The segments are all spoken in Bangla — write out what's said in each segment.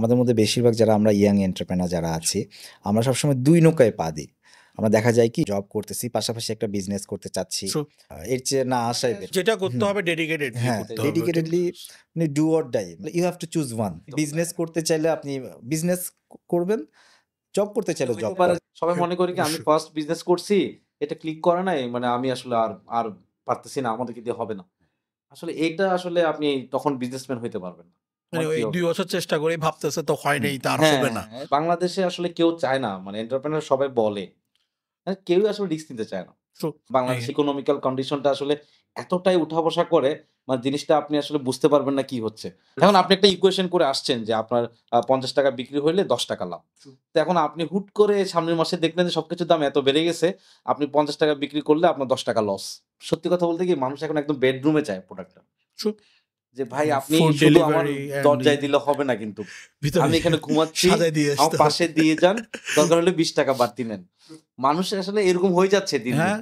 আমাদের মধ্যে বেশিরভাগ যারা আমরা ইয়াং এন্টারপ্রেনার যারা আছি, আমরা সবসময় ২ নৌকায় পা দিই। আমরা দেখা যায় কি জব করতেছি, পাশাপাশি একটা বিজনেস করতে চাচ্ছি। True. এর চেয়ে না আসাই বেটার। যেটা করতে হবে ডেডিকেটেডলি হ্যাঁ, করতে হবে। ডেডিকেটেডলি মানে do or die. You have to choose one. Business করতে চাইলে আপনি বিজনেস করবেন, জব করতে চাইলে জব পারে করেন। সবাই মনে করি কি আমি অবশ্যই। ফার্স্ট বিজনেস করছি, এটা ক্লিক করে নাই মানে আমি আসলে আর আর পারতেছি না, আমাদেরকে দিয়ে হবে না। আসলে এটা আসলে আপনি তখন বিজনেসম্যান হইতে পারবেন না। মানে ওই 2 বছর চেষ্টা করে ভাবতেছে তো হয় নাই, তার হ্যাঁ, হবে না। বাংলাদেশে আসলে কেউ চায় না, মানে এন্টারপ্রেনার সবাই বলে। কেউই আসলে রিস্ক নিতে চায় না। True. বাংলাদেশ হ্যাঁ। ইকোনমিক্যাল কন্ডিশনটা আসলে এতটাই উঠা-বসা করে, মানে জিনিসটা আপনি আসলে বুঝতে পারবেন না কি হচ্ছে। এখন আপনি একটা ইকুয়েশন করে আসছেন যে আপনার ৳৫০ বিক্রি হইলে ৳১০ লাভ। তো এখন আপনি হুট করে সামনের মাসে দেখলেন যে সবকিছুর দাম এত বেড়ে গেছে, আপনি ৳৫০ বিক্রি করলে আপনার ৳১০ লস। সত্যি কথা বলতে কি মানুষ এখন একদম বেডরুমে চায় প্রোডাক্টটা। True. যে ভাই আপনি Food শুধু আমার delivery and দরজায় দিলে হবে না কিন্তু। ভিতরে আমি এখানে ঘুমাচ্ছি, সাজায় দিয়ে আমার আসতে পাশে হবে। দিয়ে যান, দরকার হলে ৳২০ বাড়তি নেন। মানুষের আসলে এরকম হয়ে যাচ্ছে দিন, দিন। হ্যাঁ,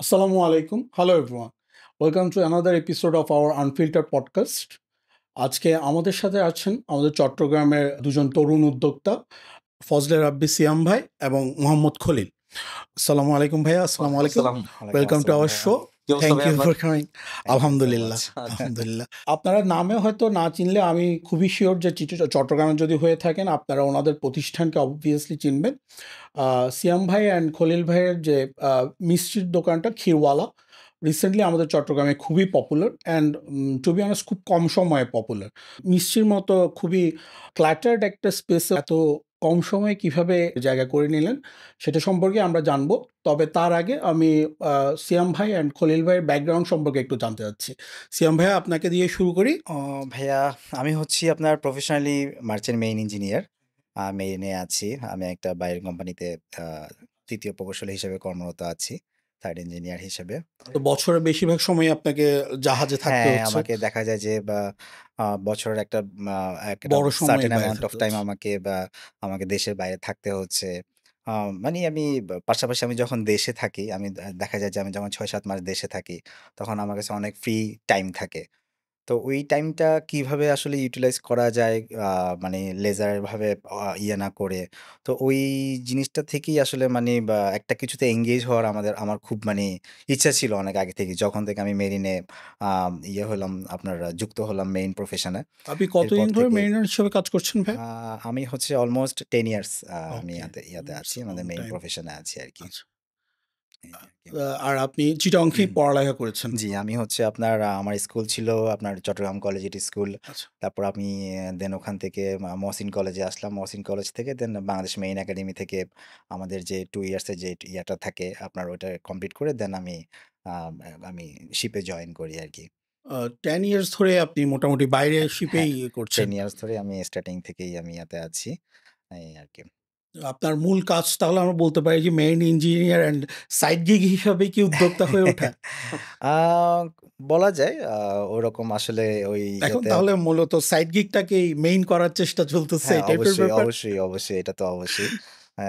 Assalamu alaikum. Hello everyone. Welcome to another episode of our Unfiltered podcast. আজকে আমাদের সাথে আছেন আমাদের চট্টগ্রামের দুজন তরুণ উদ্যোক্তা ফজলে রাব্বি সিয়াম ভাই এবং মোহাম্মদ খলিল। আসসালামু আলাইকুম ভাইয়া। আসসালামু আলাইকুম। আসসালাম। Welcome to our show. কি অবস্থা থ্যাংক ভাই ইউ আপনার? For coming. আলহামদুলিল্লাহ, much. আলহামদুলিল্লাহ। আপনারা নামে হয়তো না চিনলে আমি খুবই শিওর যে চট্টগ্রামে যদি হয়ে থাকেন আপনারা ওনাদের প্রতিষ্ঠানকে অবভিয়াসলি চিনবেন। সিয়াম ভাই অ্যান্ড খলিল ভাইয়ের যে মিষ্টির দোকানটা ক্ষীরওয়ালা রিসেন্টলি আমাদের চট্টগ্রামে খুবই popular and to be honest খুব কম সময়ে পপুলার। মিষ্টির মতো খুবই ক্ল্যাটার্ড একটা স্পেসে এত কম সময়ে কিভাবে জায়গা করে নিলেন সেটা সম্পর্কে আমরা জানবো। তবে তার আগে আমি সিয়াম ভাই অ্যান্ড খলিল ভাইয়ের ব্যাকগ্রাউন্ড সম্পর্কে একটু জানতে চাচ্ছি। সিয়াম ভাইয়া আপনাকে দিয়ে শুরু করি। ভাইয়া আমি হচ্ছি আপনার প্রফেশনালি মার্চেন্ট মেইন ইঞ্জিনিয়ার। মেরিনে আছি। আমি একটা বাইরের কোম্পানিতে ৩য় প্রকৌশলী হিসেবে কর্মরত আছি, 3rd ইঞ্জিনিয়ার হিসেবে। তো বছরের বেশিরভাগ সময় আপনাকে জাহাজে থাকতে হ্যাঁ, হচ্ছে, আমাকে দেখা যায় যে বছরের একটা একটা বড় সময় সার্টেন বাইরে অ্যামাউন্ট অফ থাকতে টাইম হচ্ছে। আমাকে দেশের বাইরে থাকতে হচ্ছে। মানে আমি পাশাপাশি আমি যখন দেশে থাকি, আমি দেখা যায় যে আমি যখন ৬-৭ মাস দেশে থাকি, তখন আমার কাছে অনেক ফ্রি টাইম থাকে। তো ওই টাইমটা কিভাবে আসলে ইউটিলাইজ করা যায়, আ মানে লেজার ভাবে ইয়ে না করে। তো ওই জিনিসটা থেকেই আসলে মানে বা একটা কিছুতে এনগেজ হওয়ার আমার খুব মানে ইচ্ছা ছিল অনেক আগে থেকেই। যখন থেকে আমি মেরিনে ইয়ে হলাম, আপনার যুক্ত হলাম মেইন প্রফেশনে। আপনি এরপর কতদিন ধরে থেকে মেরিনার হিসেবে কাজ করছেন ভাই? আমি হচ্ছে অলমোস্ট 10 ইয়ার্স আমি ওকে, ইয়াতে আছি, আমাদের মেইন টাইম। প্রফেশনে আছি আরকি। আচ্ছা। এই আরকি। আর আপনি চিটাগংয়েই পড়ালেখা করেছেন? জি, আমি হচ্ছে আপনার আমার স্কুল ছিল আপনার চট্টগ্রাম কলেজিয়েট স্কুল। আচ্ছা। তারপর আমি দেন ওখান থেকে মহসিন কলেজে আসলাম। মহসিন কলেজ থেকে দেন বাংলাদেশ মেরিন একাডেমি থেকে আমাদের যে 2 ইয়ার্সের যে ইয়াটা থাকে আপনার ওটা কমপ্লিট করে দেন আ আমি শিপে জয়েন করি আরকি। 10 ইয়ার্স ধরে আপনি মোটামুটি বাইরে শিপেই হ্যাঁ, করছেন। 10 ইয়ার্স ধরে আমি স্টার্টিং থেকেই আমি ইয়াতে আছি। এই আরকি। আপনার মূল কাজ তাহলে আমরা বলতে পারি যে main engineer and side gig হিসাবে কি উদ্যোক্তা হয়ে ওঠা? আ বলা যায় ওরকম আসলে ওই এখন ইয়েতে তাহলে মূলত সাইড গিগটাকেই মেইন করার চেষ্টা চলতেছে হ্যাঁ, এই টাইপের ব্যাপার? অবশ্যই এটা তো অবশ্যই।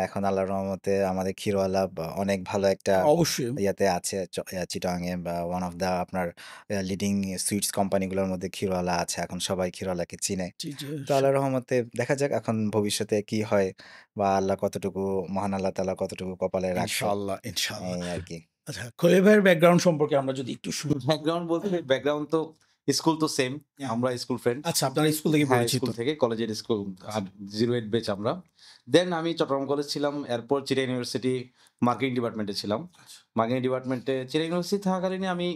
এখন আল্লাহর রহমতে আমাদের ক্ষীরওয়ালা অনেক ভালো একটা অবশ্যই। ইয়াতে আছে চিটাগাংয়ে বা ওয়ান অফ দা আপনার লিডিং সুইটস কোম্পানিগুলোর মধ্যে ক্ষীরওয়ালা আছে। এখন সবাই ক্ষীরওয়ালাকে চিনে। জি, জি। তো আল্লাহর রহমতে দেখা যাক এখন ভবিষ্যতে কি হয় বা মহান আল্লাহ তাআলা কতটুকু কপালে রাখে। ইনশাআল্লাহ, ইনশাআল্লাহ। এই আরকি। আচ্ছা, খলিল ভাইয়ের ব্যাকগ্রাউন্ড সম্পর্কে আমরা যদি একটু শুনি। ব্যাকগ্রাউন্ড বলতে ব্যাকগ্রাউন্ড তো স্কুল তো সেম। আমরা স্কুল ফ্রেন্ড। আচ্ছা, আপনারা স্কুল থেকে হ্যাঁ, পরিচিত। স্কুল থেকে কলেজের স্কুল 08 ব্যাচ আমরা। দেন আমি চট্টগ্রাম কলেজ ছিলাম। এরপর চিটাগং ইউনিভার্সিটি মার্কেটিং ডিপার্টমেন্টে ছিলাম। মার্কেটিং ডিপার্টমেন্টে চিটাগং ইউনিভার্সিটি থাকাকালীন আমি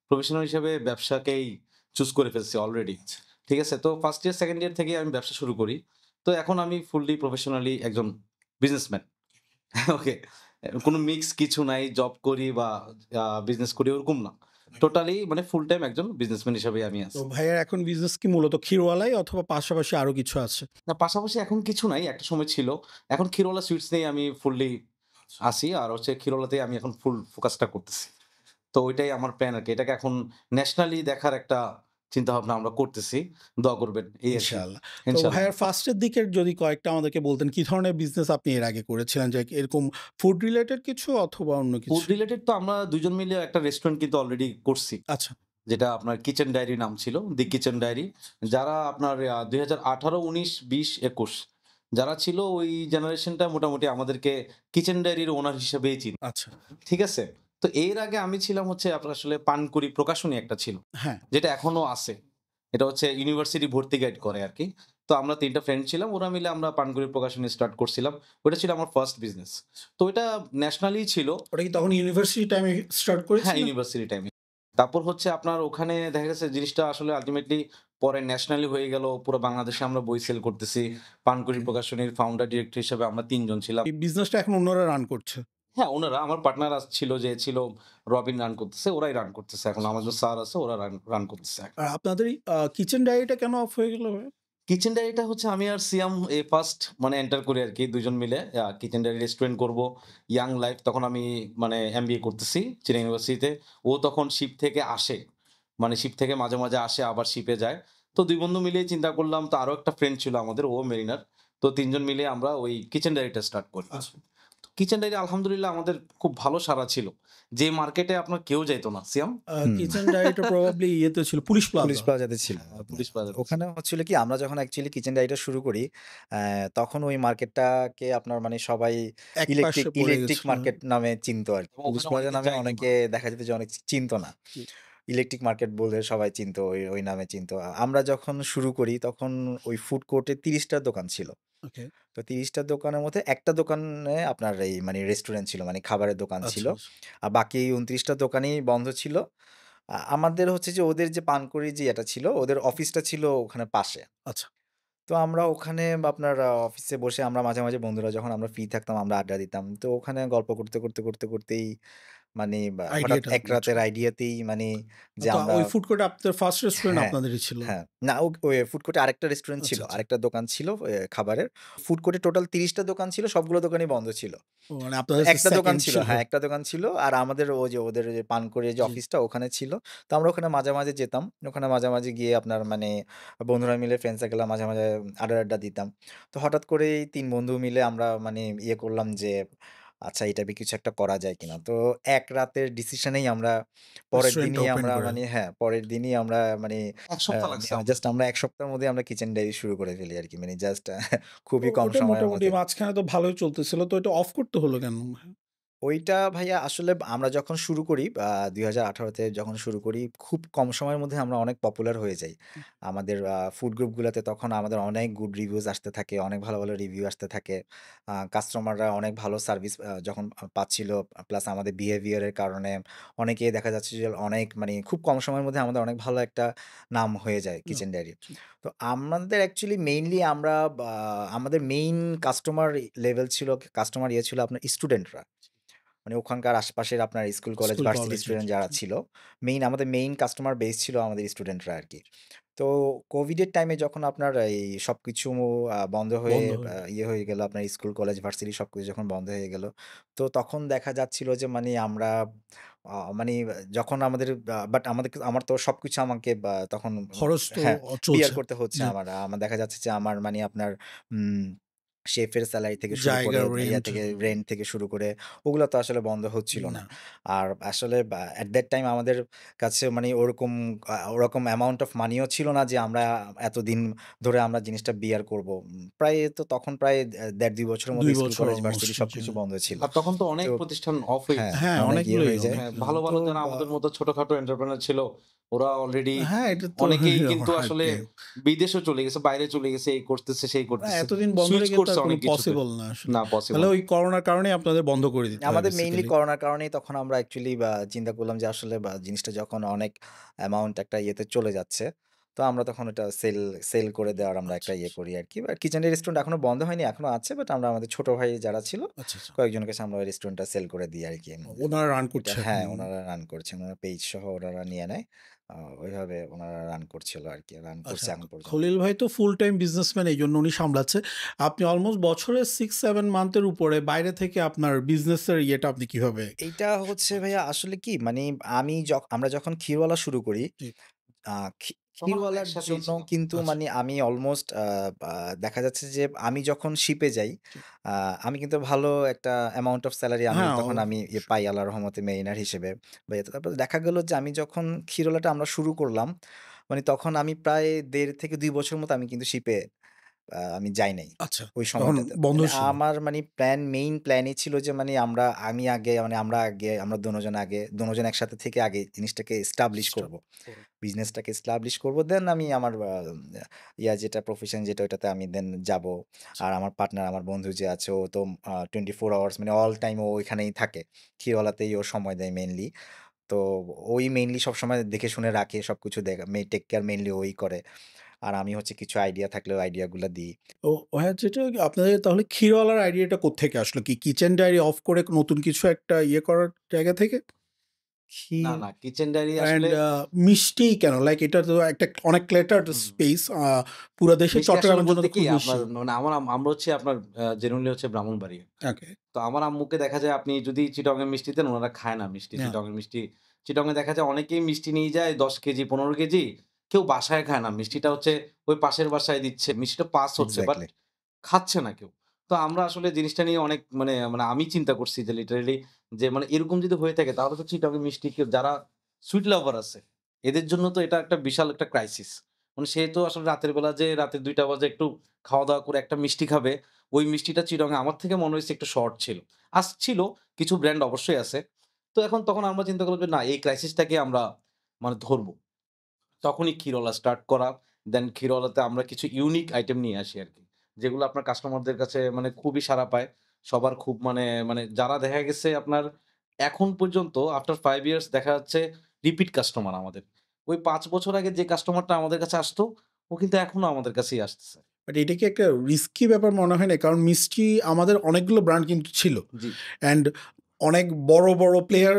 প্রফেশনাল হিসেবে ব্যবসাকেই চুজ করে ফেলছি অলরেডি। ঠিক আছে? তো ফার্স্ট ইয়ার, সেকেন্ড ইয়ার থেকে আমি ব্যবসা শুরু করি। তো এখন আমি ফুললি প্রফেশনালি একজন বিজনেসম্যান। ওকে। কোনো মিক্স কিছু নাই। জব করি বা বিজনেস করি ওরকম না। টোটালি মানে ফুল টাইম একজন বিজনেসম্যান হিসেবেই আমি তো আছি। ভাইয়ের এখন বিজনেস কি মূলত ক্ষীরওয়ালাই অথবা পাশাপাশি আরো কিছু আছে? না, পাশাপাশি এখন কিছু নাই। একটা সময় ছিল। এখন ক্ষীরওয়ালা সুইটস নিয়েই আমি ফুললি আছি। আর হচ্ছে ক্ষীরওয়ালাতেই আমি এখন ফুল ফোকাসটা করতেছি। তো ওইটাই আমার প্ল্যান আরকি। এটাকে এখন ন্যাশনালি দেখার একটা চিন্তাভাবনা আমরা করতেছি। দোয়া করবেন এই আরকি। ইনশাআল্লাহ। তো ইনশাআল্লাহ। ভাইয়ার ফার্স্টের দিকের যদি কয়েকটা আমাদেরকে বলতেন কি ধরনের বিজনেস আপনি এর আগে করেছিলেন? যে এরকম ফুড রিলেটেড কিছু অথবা অন্য ফুড কিছু? রিলেটেড তো আমরা ২ জন মিলে একটা রেস্টুরেন্ট কিন্তু অলরেডি করছি। আচ্ছা, যেটা আপনার কিচেন ডায়েরি নাম ছিল। দি কিচেন ডায়েরি। যারা আপনার ২০১৮, ১৯, ২০, ২১ যারা ছিল ওই জেনারেশনটা মোটামুটি আমাদেরকে কিচেন ডায়েরির ওনার হিসেবেই চিনতো। আচ্ছা। ঠিক আছে? তো এর আগে আমি ছিলাম হচ্ছে আপনার আসলে পানকুড়ি প্রকাশনী একটা ছিল। হ্যাঁ, যেটা এখনো আছে। এটা হচ্ছে ইউনিভার্সিটি ভর্তি গাইড করে আরকি। তো আমরা ৩ টা ফ্রেন্ড ছিলাম। ওরা মিলে আমরা পানকুড়ি প্রকাশনী স্টার্ট করছিলাম। ওইটা ছিল আমার ফার্স্ট বিজনেস। তো এটা ন্যাশনালি ছিল। ওটা কি তখন ইউনিভার্সিটি টাইমে স্টার্ট হ্যাঁ, করেছিলেন? ইউনিভার্সিটি টাইমে। তারপর হচ্ছে আপনার ওখানে দেখা গেছে জিনিসটা আসলে আল্টিমেটলি পরে ন্যাশনালি হয়ে গেল। পুরো বাংলাদেশে আমরা বই সেল করতেছি। পানকুড়ি প্রকাশনীর ফাউন্ডার ডিরেক্টর হিসেবে আমরা ৩ জন ছিলাম। এই বিজনেসটা এখন অন্যরা রান করছে। হ্যাঁ, উনারা আমার পার্টনার ছিল যে ছিল রবিন রান করতেছে। ওরাই রান করতেছে এখন। আমাদের স্যার আছে ওরা রান করতেছে এখন। আর আপনাদের এই কিচেন ডায়েরিটা কেন অফ হয়ে গেল ভাইয়া? কিচেন ডায়েরিটা হচ্ছে আমি আর সিয়াম ফার্স্ট মানে এন্টার করি আরকি ২ জন মিলে। কিচেন ডায়েরি রেস্টুরেন্ট করব। ইয়াং লাইফ তখন আমি মানে এমবিএ করতেছি চিটাগং ইউনিভার্সিটিতে। ও তখন শিপ থেকে আসে। মানে শিপ থেকে মাঝে, মাঝে আসে আবার শিপে যায়। তো ২ বন্ধু মিলেই চিন্তা করলাম তো আরো একটা ফ্রেন্ড ছিল আমাদের ও মেরিনার। তো ৩ জন মিলে আমরা ওই কিচেন ডায়েরিটা স্টার্ট করি। আচ্ছা। কিচেন ডায়েরি আলহামদুলিল্লাহ আমাদের খুব ভালো সাড়া ছিল। যে মার্কেটে আপনার কেউ যাইত না। সিয়াম? হুম। কিচেন ডায়েরিটা প্রবাবলি ইয়েতে ছিল পুলিশ পুলিশ প্লাজা। প্লাজাতে ছিল। পুলিশ প্লাজাতে ছিল। ওখানে হচ্ছিল কি আমরা যখন অ্যাকচুয়ালি কিচেন ডায়েরিটা শুরু করি, তখন ওই মার্কেটটাকে আপনার মানে সবাই একপাশে পড়ে ইলেকট্রিক গেছিল। মার্কেট নামে চিনতো আরকি। এবং পুলিশ ওখানে প্লাজা অনেকে নামে যায়নি অনেকে দেখা যেত যে অনেক চিনতো না। জি। ইলেকট্রিক মার্কেট বলে সবাই চিনতো ওই নামে চিনতো। আমরা যখন শুরু করি তখন ওই ফুড কোর্টে ৩০ টা দোকান ছিল। ওকে। তো ৩০ টা দোকানের মধ্যে একটা দোকানে আপনার এই মানে রেস্টুরেন্ট ছিল, মানে খাবারের দোকান ছিল। আচ্ছা, আচ্ছা। আর বাকি ২৯ টা দোকানই বন্ধ ছিল। আমাদের হচ্ছে যে ওদের যে পানকুড়ি যে ইয়েটা ছিল, ওদের অফিসটা ছিল ওখানে পাশে। আচ্ছা। তো আমরা ওখানে আপনার অফিসে বসে আমরা মাঝে, মাঝে বন্ধুরা যখন আমরা ফ্রি থাকতাম আমরা আড্ডা দিতাম। তো ওখানে গল্প করতেই মানে হঠাৎ আইডিয়াটা এক আপনার রাতের ছিল। আইডিয়াতেই মানে যে তো আমরা ওই ফুড কোর্টে আপনাদের ফার্স্ট রেস্টুরেন্ট হ্যাঁ, আপনাদেরই ছিল? হ্যাঁ। না ওই ফুড কোর্টে আরেকটা রেস্টুরেন্ট ছিল। আচ্ছা, আচ্ছা। আরেকটা দোকান ছিল খাবারের। ফুড কোর্টে টোটাল ৩০ টা দোকান ছিল। সবগুলো দোকানই বন্ধ ছিল। ও মানে তো আপনাদের একটা দোকান সেকেন্ড ছিল, ছিল। হ্যাঁ, একটা দোকান ছিল। আর আমাদের ওই যে ওদের যে পানকুড়ির যে জি। অফিসটা ওখানে ছিল। তো আমরা ওখানে মাঝে, মাঝে যেতাম। ওখানে মাঝে, মাঝে গিয়ে আপনার মানে বন্ধুরা মিলে ফ্রেন্ড সার্কেলরা মাঝে, মাঝে আড্ডা দিতাম। তো হঠাৎ করেই ৩ বন্ধু মিলে আমরা মানে ইয়ে করলাম যে আচ্ছা এটা দিয়ে কিছু একটা করা যায় কিনা। তো এক রাতের ডিসিশনেই আমরা পরের রেস্টুরেন্টটা দিনই ওপেন আমরা করে। মানে হ্যাঁ, পরের দিনই আমরা মানে ১ সপ্তাহ লাগছে আমাদের। জাস্ট আমরা ১ সপ্তাহের মধ্যে আমরা কিচেন ডায়েরি শুরু করে ফেলি আরকি। মানে জাস্ট তো খুবই কম ওটা সময়ের মোটামুটি মধ্যে। মাঝখানে তো ভালোই চলতেছিল। তো এটা অফ করতে হলো কেন? ওইটা ভাইয়া আসলে আমরা যখন শুরু করি ২০১৮ তে যখন শুরু করি, খুব কম সময়ের মধ্যে আমরা অনেক পপুলার হয়ে যাই। আমাদের ফুড গ্রুপগুলাতে তখন আমাদের অনেক গুড রিভিউজ আসতে থাকে, অনেক ভালো, ভালো রিভিউ আসতে থাকে। কাস্টমাররা অনেক ভালো সার্ভিস যখন পাচ্ছিল, প্লাস আমাদের বিহেভিয়ার এর কারণে অনেকেই দেখা যাচ্ছে যে অনেক মানে খুব কম সময়ের মধ্যে আমাদের অনেক ভালো একটা নাম হয়ে যায় না, কিচেন ডায়েরির। জি। তো আমাদের অ্যাকচুয়ালি মেইনলি আমরা আমাদের মেইন কাস্টমার লেভেল ছিল, কাস্টমার ইয়ে ছিল আপনার স্টুডেন্টরা। মানে ওখানকার আশেপাশের আপনার স্কুল, কলেজ, স্কুল, ভার্সিটি কলেজের। স্টুডেন্ট যারা ছিল, আমাদের মেইন কাস্টমার বেস ছিল আমাদের স্টুডেন্টরা আরকি। তো কোভিডের টাইমে যখন আপনার এই সবকিছু বন্ধ হয়ে বন্ধ হয়ে গেল। ইয়ে হয়ে গেল, আপনার স্কুল, কলেজ, ভার্সিটি সবকিছু যখন বন্ধ হয়ে গেল, তো তখন দেখা যাচ্ছিল যে মানে আমরা মানে যখন আমাদের বাট আমার তো সবকিছু আমাকে তখন খরচ তো হ্যাঁ, বিয়ার চলছে। করতে হচ্ছে জি। আমার দেখা যাচ্ছে যে আমার মানে আপনার উম শেফের সেলারি থেকে শুরু করে জায়গা, রেন্ট। রেন্ট থেকে শুরু করে ওগুলো তো আসলে বন্ধ হচ্ছিল না। না। আর আসলে এট দ্যাট টাইম আমাদের কাছে মানে ওরকম অ্যামাউন্ট অফ মানিও ছিল না যে আমরা এতদিন ধরে আমরা জিনিসটা বিয়ার করব। প্রায় তো তখন প্রায় ১.৫-২ বছরের মতো ২ স্কুল, বছর কলেজ, ভার্সিটি অলমোস্ট। জি। সবকিছু বন্ধ ছিল। আর তখন তো অনেক তো প্রতিষ্ঠান অফ হয়ে হ্যাঁ, গেছে। হ্যাঁ, অনেক ইয়ে অনেকগুলোই হয়ে যায়। হ্যাঁ, ছিল। ভালো, তো ভালো যারা আমাদের মতো ছোটখাটো এন্টারপ্রেনার ছিল, ওরা অলরেডি হ্যাঁ, এটা তো অনেকেই কিন্তু আসলে আরকি বিদেশেও চলে গেছে, বাইরে চলে গেছে, এই করতেছে, সেই করতেছে। এতদিন বন্ধ সুইচ রেখে তো করছে আর কোনো অনেক কিছুতে। পসিবল না আসলে। না তাহলে পসিবল ওই করোনার কারণেই আপনাদের বন্ধ করে দিতে হয় আমাদের মেইনলি বেসিক্যালি। করোনার কারণেই তখন আমরা অ্যাকচুয়ালি চিন্তা করলাম যে আসলে জিনিসটা যখন অনেক অ্যামাউন্ট একটা ইয়েতে চলে যাচ্ছে, তো আমরা তখন ওটা সেল করে দেওয়ার আমরা আচ্ছা, একটা ইয়ে করি আরকি। কিচেন রেস্টুরেন্ট এখনো বন্ধ হয়নি, এখনো আছে। বাট আমরা আমাদের ছোট ভাই যারা ছিল, আচ্ছা, আচ্ছা। কয়েকজনের কাছে আমরা ওই রেস্টুরেন্টটা সেল করে দিই আরকি। ওনারা রান এটা করছে এখন। হ্যাঁ, উনারা রান করছেন। উনারা পেজ সহ ওনারা নিয়ে নেয়। ওইভাবে উনারা রান করছিল আরকি। রান আচ্ছা, করছে এখন পর্যন্ত। খলিল ভাই তো ফুল টাইম বিজনেসম্যান এইজন্য উনি সামলাচ্ছে। আপনি অলমোস্ট বছরে ৬-৭ মান্থের উপরে বাইরে থেকে আপনার বিজনেসের ইয়েটা আপনি কিভাবে এইটা হচ্ছে ভাইয়া আসলে কি মানে আমরা যখন ক্ষীরওয়ালা শুরু করি জি, আ খি তখন আমরা ক্ষীরওয়ালার একসাথেই জন্য ছিলাম। কিন্তু আচ্ছা। মানে আমি অলমোস্ট দেখা যাচ্ছে যে আমি যখন শিপে যাই, জি। আ আমি কিন্তু ভালো একটা অ্যামাউন্ট অফ সেলারি আমি হ্যাঁ, তখন আমি অবশ্যই। পাই আল্লাহর রহমতে মেরিনার হিসেবে বা ইয়েতে। তারপর দেখা গেল যে আমি যখন ক্ষীরওয়ালাটা আমরা শুরু করলাম, মানে তখন আমি প্রায় ১.৫ থেকে ২ বছর মতো আমি কিন্তু শিপে আমি যাই নাই আচ্ছা, ওই তখন সময়টাতে। বন্ধ মানে ছিল। আমার মানে মেইন প্ল্যানই ছিল যে মানে আমরা দোনোজন আগে দোনোজন একসাথে থেকে আগে জিনিসটাকে এস্টাবলিশ স্টাফ করব। করে। বিজনেসটাকে এস্টাবলিশ করব। দেন আমি আমার যেটা প্রফেশন যেটা ওইটাতে আমি দেন যাবো। আচ্ছা। আর আমার পার্টনার আমার বন্ধু যে আছে ও তো 24 আওয়ার্স মানে অল টাইম ও ওইখানেই থাকে। ক্ষীরওয়ালাতেই ও সময় দেয় মেইনলি। তো ওই মেইনলি সবসময় দেখে শুনে রাখে সবকিছু টেক কেয়ার মেইনলি ওই করে। আর আমি হচ্ছে কিছু আইডিয়া থাকলে ওই আইডিয়াগুলা দিই। ও হ্যাঁ, যেটা আপনাদের তাহলে ক্ষীরওয়ালার আইডিয়াটা কোত্থেকে আসলো? কি কিচেন ডায়েরি অফ করে নতুন কিছু একটা ইয়ে করার জায়গা থেকে? না, ক্ষীর না, কিচেন ডায়েরি অ্যান্ড আসলে মিষ্টি কেন? লাইক এটা তো একটা অনেক ক্ল্যাটার্ড হুম। স্পেস। পুরা দেশে মিষ্টি আসলে চট্টগ্রামের জন্য বলতে তো কি খুব আপনার বেশি। মানে আমরা হচ্ছে আপনার জেনুইনলি হচ্ছে ব্রাহ্মণবাড়িয়া। ওকে। তো আমার আম্মুকে দেখা যায় আপনি যদি চিটং এর মিষ্টি দেন উনারা খায় না মিষ্টি। হ্যাঁ, চিটং এর মিষ্টি চিটং এ দেখা যায় অনেকেই মিষ্টি নিয়ে যায় ১০ কেজি ১৫ কেজি। কেউ বাসায় খায় না। মিষ্টিটা হচ্ছে ওই পাশের বাসায় দিচ্ছে। মিষ্টিটা পাস হচ্ছে বাট এক্সাক্টলি। খাচ্ছে না কেউ। তো আমরা আসলে জিনিসটা নিয়ে অনেক মানে আমি চিন্তা করছি যে লিটারেলি যে মানে এরকম যদি হয়ে থাকে তাহলে তো চিটং এর মিষ্টি কেউ যারা সুইট লাভার আছে এদের জন্য তো এটা একটা বিশাল একটা ক্রাইসিস। মানে সে তো আসলে রাতের বেলা যে রাতের ২ঃ০০ বাজে একটু খাওয়া-দাওয়া করে একটা মিষ্টি খাবে, ওই মিষ্টিটা চিটং এ আমার থেকে মনে হইছে একটু শর্ট ছিল। ছিল, কিছু ব্র্যান্ড অবশ্যই আছে। তো তখন আমরা চিন্তা করলাম যে না এই ক্রাইসিসটাকে আমরা মানে ধরবো। তখনই ক্ষীরওয়ালা স্টার্ট করা। দেন ক্ষীরওয়ালাতে আমরা কিছু ইউনিক আইটেম নিয়ে আসি আরকি। যেগুলো আপনার কাস্টমারদের কাছে মানে খুবই সাড়া পায়। সবার খুব মানে যারা দেখা গেছে আপনার এখন পর্যন্ত আফটার 5 ইয়ার্স দেখা যাচ্ছে রিপিট কাস্টমার আমাদের। ওই ৫ বছর আগে যে কাস্টমারটা আমাদের কাছে আসতো, ও কিন্তু এখনো আমাদের কাছেই আসতেছে। বাট এটা কি একটা রিস্কি ব্যাপার মনে হয় না? কারণ মিষ্টি আমাদের অনেকগুলো ব্র্যান্ড কিন্তু ছিল। জি, অ্যান্ড অনেক বড়, বড় প্লেয়ার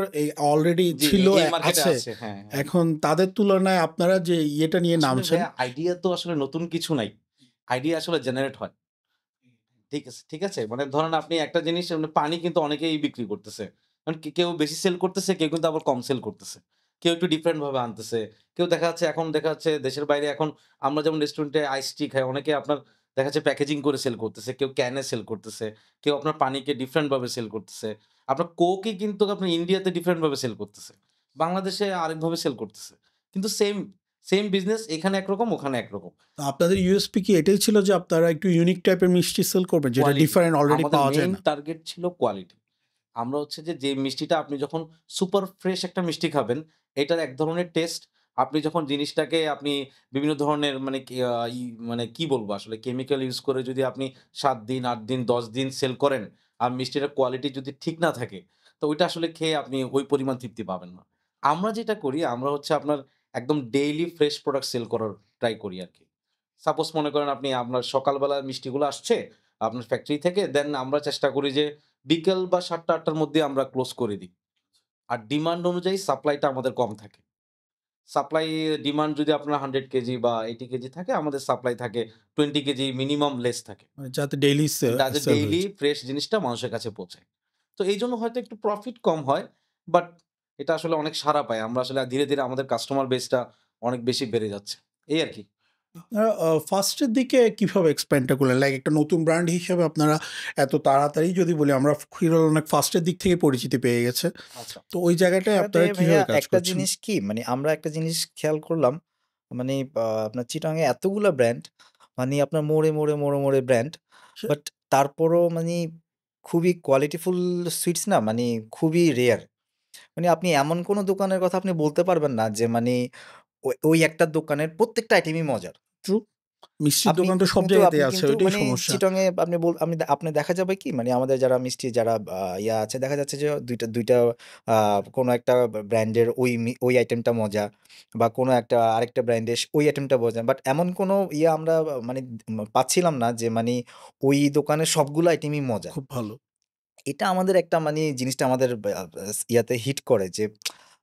অলরেডি জি, ছিল, এই মার্কেটে আছে। আছে। হ্যাঁ, হ্যাঁ। এখন তাদের তুলনায় আপনারা যে ইয়েটা নিয়ে আসলে নামছেন। ভাইয়া আইডিয়া তো আসলে নতুন কিছু নাই। আইডিয়া আসলে জেনারেট হয়। ঠিক আছে? মানে ধরেন আপনি একটা জিনিস মানে পানি কিন্তু অনেকেই বিক্রি করতেছে। মানে কেউ বেশি সেল করতেছে, কেউ কিন্তু আবার কম সেল করতেছে। কেউ একটু ডিফারেন্ট ভাবে আনতেছে। কেউ দেখা যাচ্ছে দেশের বাইরে এখন আমরা যেমন রেস্টুরেন্টে আইস টি খাই, অনেকে আপনার দেখা যাচ্ছে প্যাকেজিং করে সেল করতেছে। কেউ ক্যানে সেল করতেছে। কেউ আপনার পানিকে ডিফারেন্ট ভাবে সেল করতেছে। আপনার কোকই কিন্তু আপনার ইন্ডিয়াতে ডিফারেন্ট ভাবে সেল করতেছে। বাংলাদেশে আরেকভাবে সেল করতেছে। কিন্তু সেম বিজনেস এখানে একরকম, ওখানে একরকম। তো আপনাদের ইউএসপি কি এটাই ছিল যে আপনারা একটু ইউনিক টাইপের মিষ্টি সেল করবেন যেটা কোয়ালিটি। ডিফারেন্ট অলরেডি আমাদের পাওয়া যায় মেইন না? টার্গেট ছিল কোয়ালিটি। আমরা হচ্ছে যে মিষ্টিটা আপনি যখন সুপার ফ্রেশ একটা মিষ্টি খাবেন, এটার এক ধরনের টেস্ট। আপনি যখন জিনিসটাকে আপনি বিভিন্ন ধরনের মানে কি মানে কি বলবো আসলে কেমিক্যাল ইউস করে যদি আপনি ৭ দিন, ৮ দিন, ১০ দিন সেল করেন, আর মিষ্টিটার কোয়ালিটি যদি ঠিক না থাকে, তো ওইটা আসলে খেয়ে আপনি ওই পরিমাণ তৃপ্তি পাবেন না। আমরা যেটা করি আমরা হচ্ছে আপনার একদম ডেইলি ফ্রেশ প্রোডাক্ট সেল করার ট্রাই করি আরকি। সাপোজ মনে করেন আপনি আপনার সকালবেলা মিষ্টিগুলো আসছে আপনার ফ্যাক্টরি থেকে, দেন আমরা চেষ্টা করি যে বিকেল বা ৭ঃ০০-৮ঃ০০ র মধ্যে আমরা ক্লোজ করে দিই। আর ডিমান্ড অনুযায়ী সাপ্লাইটা আমাদের কম থাকে। সাপ্লাই ডিমান্ড যদি আপনার 100 কেজি বা 80 কেজি থাকে, আমাদের সাপ্লাই থাকে 20 কেজি মিনিমাম লেস থাকে। মানে যাতে ডেইলি যাতে সেল হয়ে ডেইলি যায়। ফ্রেশ জিনিসটা মানুষের কাছে পৌঁছায়। তো এইজন্য হয়তো একটু প্রফিট কম হয়। বাট এটা আসলে অনেক সাড়া পায়। আমরা আসলে ধীরে আমাদের কাস্টমার বেসটা অনেক বেশি বেড়ে যাচ্ছে। এই আরকি। আপনারা ফার্স্টের দিকে কিভাবে এক্সপ্যান্ডটা করলেন? লাইক একটা নতুন ব্র্যান্ড হিসেবে আপনারা এত তাড়াতাড়ি যদি বলি আমরা ক্ষীরোল অনেক ফার্স্টের দিক থেকে পরিচিতি পেয়ে গেছে। আচ্ছা। তো ওই জায়গাটায় এটাতে আপনারা ভাইয়া কিভাবে কাজ একটা করছেন? জিনিস কি মানে আমরা একটা জিনিস খেয়াল করলাম মানে আপনার চিটাং এ এতগুলা ব্র্যান্ড মানে আপনার মোড়ে ব্র্যান্ড সে বাট তারপরও মানে খুবই কোয়ালিটিফুল সুইটস না মানে খুবই রেয়ার মানে আপনি এমন কোনো দোকানের কথা আপনি বলতে পারবেন না যে মানে ওই একটা দোকানের প্রত্যেকটা আইটেমই মজার ট্রু। মিষ্টির আপনি দোকান তো সব কিন্তু জায়গাতেই আপনি আছে, কিন্তু ওইটাই মানে সমস্যা। চিটংয়ে আপনি আপনি দেখা যাবে কি মানে আমাদের যারা মিষ্টি যারা ইয়া আছে দেখা যাচ্ছে যে ২ টা আ কোনো একটা ব্র্যান্ডের ওই আইটেমটা মজা বা কোনো একটা আরেকটা ব্র্যান্ডের ওই আইটেমটা মজা। বাট এমন কোনো আমরা মানে পাচ্ছিলাম না যে মানে ওই দোকানের সবগুলো আইটেমই মজা। খুব ভালো। এটা আমাদের একটা মানে জিনিসটা আমাদের ইয়াতে হিট করে যে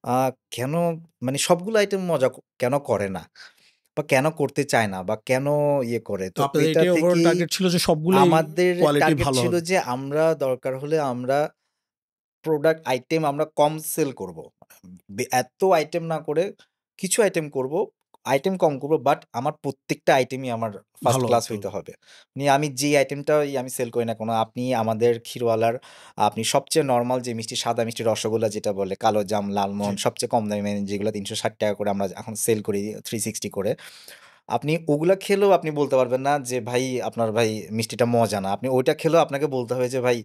আ কেন মানে সবগুলো আইটেম মজা কেন করে না? বা কেন করতে চায় না বা কেন ইয়ে করে? তো তো আপনাদের এটা এটাই ওভারঅল থেকেই টার্গেট ছিল যে সবগুলোই আমাদের কোয়ালিটি টার্গেট ভালো ছিল হবে। যে আমরা দরকার হলে আমরা প্রোডাক্ট আইটেম আমরা কম সেল করব। এত আইটেম না করে কিছু আইটেম করব। আইটেম কম করব, বাট আমার প্রত্যেকটা আইটেমই আমার ফার্স্ট ভালো ক্লাস হতে হইতে হবে। হবে। মানে আমি যেই আইটেমটাই আমি সেল করি না কেন, আপনি আমাদের ক্ষীরওয়ালার আপনি সবচেয়ে নরমাল যে মিষ্টি, সাদা মিষ্টি রসগোল্লা যেটা বলে, কালোজাম, জি। লালমোহন সবচেয়ে কম দামি যেগুলো ৳৩৬০ করে আমরা এখন সেল করি 360 করে। আপনি ওগুলা খেলেও আপনি বলতে পারবেন না যে ভাই আপনার ভাই মিষ্টিটা মজা না। আপনি ওইটা খেলেও আপনাকে বলতে হবে যে ভাই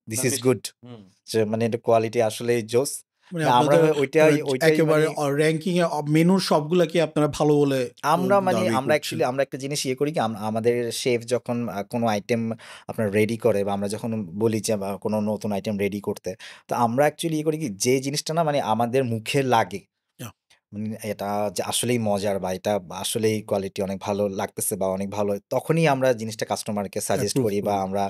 দিস না ইস মিষ্টি গুড। হুম। যে মানে এটা কোয়ালিটি আসলেই জোস। মানে না আমরা আপনাদের ওইটাই ওইটাই মানে একেবারে র‍্যাংকিং এ মেনুর সবগুলাকে আপনারা ভালো বলে আমরা মানে দাবি আমরা করছেন। অ্যাকচুয়ালি আমরা একটা জিনিস ইয়ে করি কি আমাদের শেফ যখন কোনো আইটেম আপনার রেডি করে বা আমরা যখন বলি যে কোনো নতুন আইটেম রেডি করতে, তো আমরা অ্যাকচুয়ালি ইয়ে করি কি যে জিনিসটা না মানে আমাদের মুখে লাগে, ইয়া মানে এটা যে আসলেই মজার বা এটা আসলেই কোয়ালিটি অনেক ভালো লাগতেছে বা অনেক ভালো, তখনই আমরা জিনিসটা কাস্টমারকে সাজেস্ট অ্যাপ্রুভ করি বা করেন। আমরা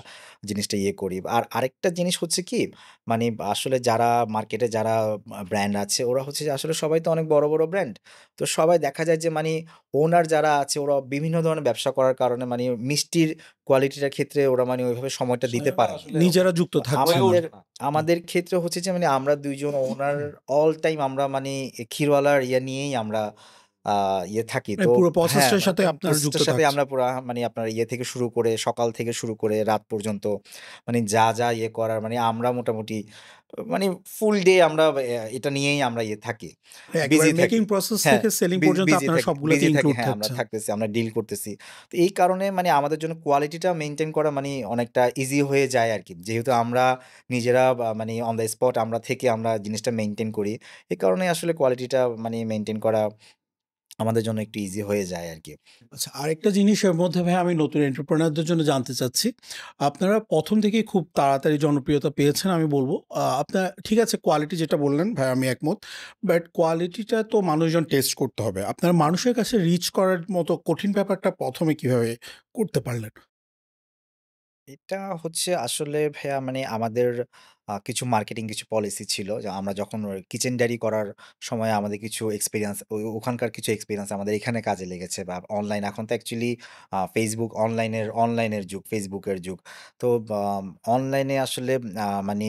জিনিসটা ইয়ে করি। আর আরেকটা জিনিস হচ্ছে কি, মানে আসলে যারা মার্কেটে যারা ব্র্যান্ড আছে ওরা হচ্ছে যে আসলে সবাই তো অনেক বড়, বড় ব্র্যান্ড। তো সবাই দেখা যায় যে মানে ওনার যারা আছে ওরা বিভিন্ন ধরনের ব্যবসা করার কারণে মানে মিষ্টির কোয়ালিটিটার ক্ষেত্রে ওরা মানে ওইভাবে সময়টা দিতে সময়টা পারে না। আসলে নিজেরা যুক্ত থাকছেন হয়ে না। আমাদের ওঠে না। আমাদের ক্ষেত্রে হচ্ছে যে মানে আমরা ২ জন ওনার অল টাইম আমরা মানে ক্ষীরওয়ালার ইয়ে নিয়েই আমরা আ ইয়ে থাকি। মানে তো পুরো হ্যাঁ, প্রসেসটার সাথে আপনারা যুক্ত প্রসেসটার সাথে থাকছেন। আমরা পুরা মানে আপনার ইয়ে থেকে শুরু করে সকাল থেকে শুরু করে রাত পর্যন্ত মানে যা ইয়ে করার মানে আমরা মোটামুটি মানে ফুল ডে আমরা এটা নিয়েই আমরা ইয়ে থাকি। একেবারে বিজি থাকি। মেকিং প্রসেস হ্যাঁ, থেকে সেলিং পর্যন্ত বিজি আপনারা থাকি, সবগুলাতে বিজি থাকি। ইনক্লুড হ্যাঁ, আমরা থাকছেন। থাকতেছি, আমরা ডিল করতেছি। তো এই কারণে মানে আমাদের জন্য কোয়ালিটিটা মেইনটেইন করা মানে অনেকটা ইজি হয়ে যায় আরকি। যেহেতু আমরা নিজেরা মানে অন দ্য স্পট আমরা থেকে আমরা জিনিসটা মেইনটেইন করি। এ কারণে আসলে কোয়ালিটিটা মানে মেইনটেইন করা আমাদের জন্য একটু ইজি হয়ে যায় আরকি। আচ্ছা, আরেকটা জিনিস এর মধ্যে ভাই আমি নতুন এন্টারপ্রেনারদের জন্য জানতে চাচ্ছি। আপনারা ১ম থেকেই খুব তাড়াতাড়ি জনপ্রিয়তা পেয়েছেন আমি বলব। আপনার ঠিক আছে কোয়ালিটি যেটা বললেন ভাই আমি একমত। বাট কোয়ালিটিটা তো মানুষজন টেস্ট করতে হবে। আপনারা মানুষের কাছে রিচ করার মতো কঠিন ব্যাপারটা ১ম এ কিভাবে করতে পারলেন? এটা হচ্ছে আসলে ভাইয়া মানে আমাদের কিছু মার্কেটিং কিছু পলিসি ছিল। যে আমরা যখন কিচেন ডায়েরি করার সময় আমাদের কিছু এক্সপেরিয়েন্স ওখানকার কিছু এক্সপেরিয়েন্স আমাদের এখানে কাজে লেগেছে বা অনলাইন এখন তো অ্যাকচুয়ালি Facebook অনলাইনের যুগ, ফেসবুকের যুগ। তো অনলাইনে আসলে মানে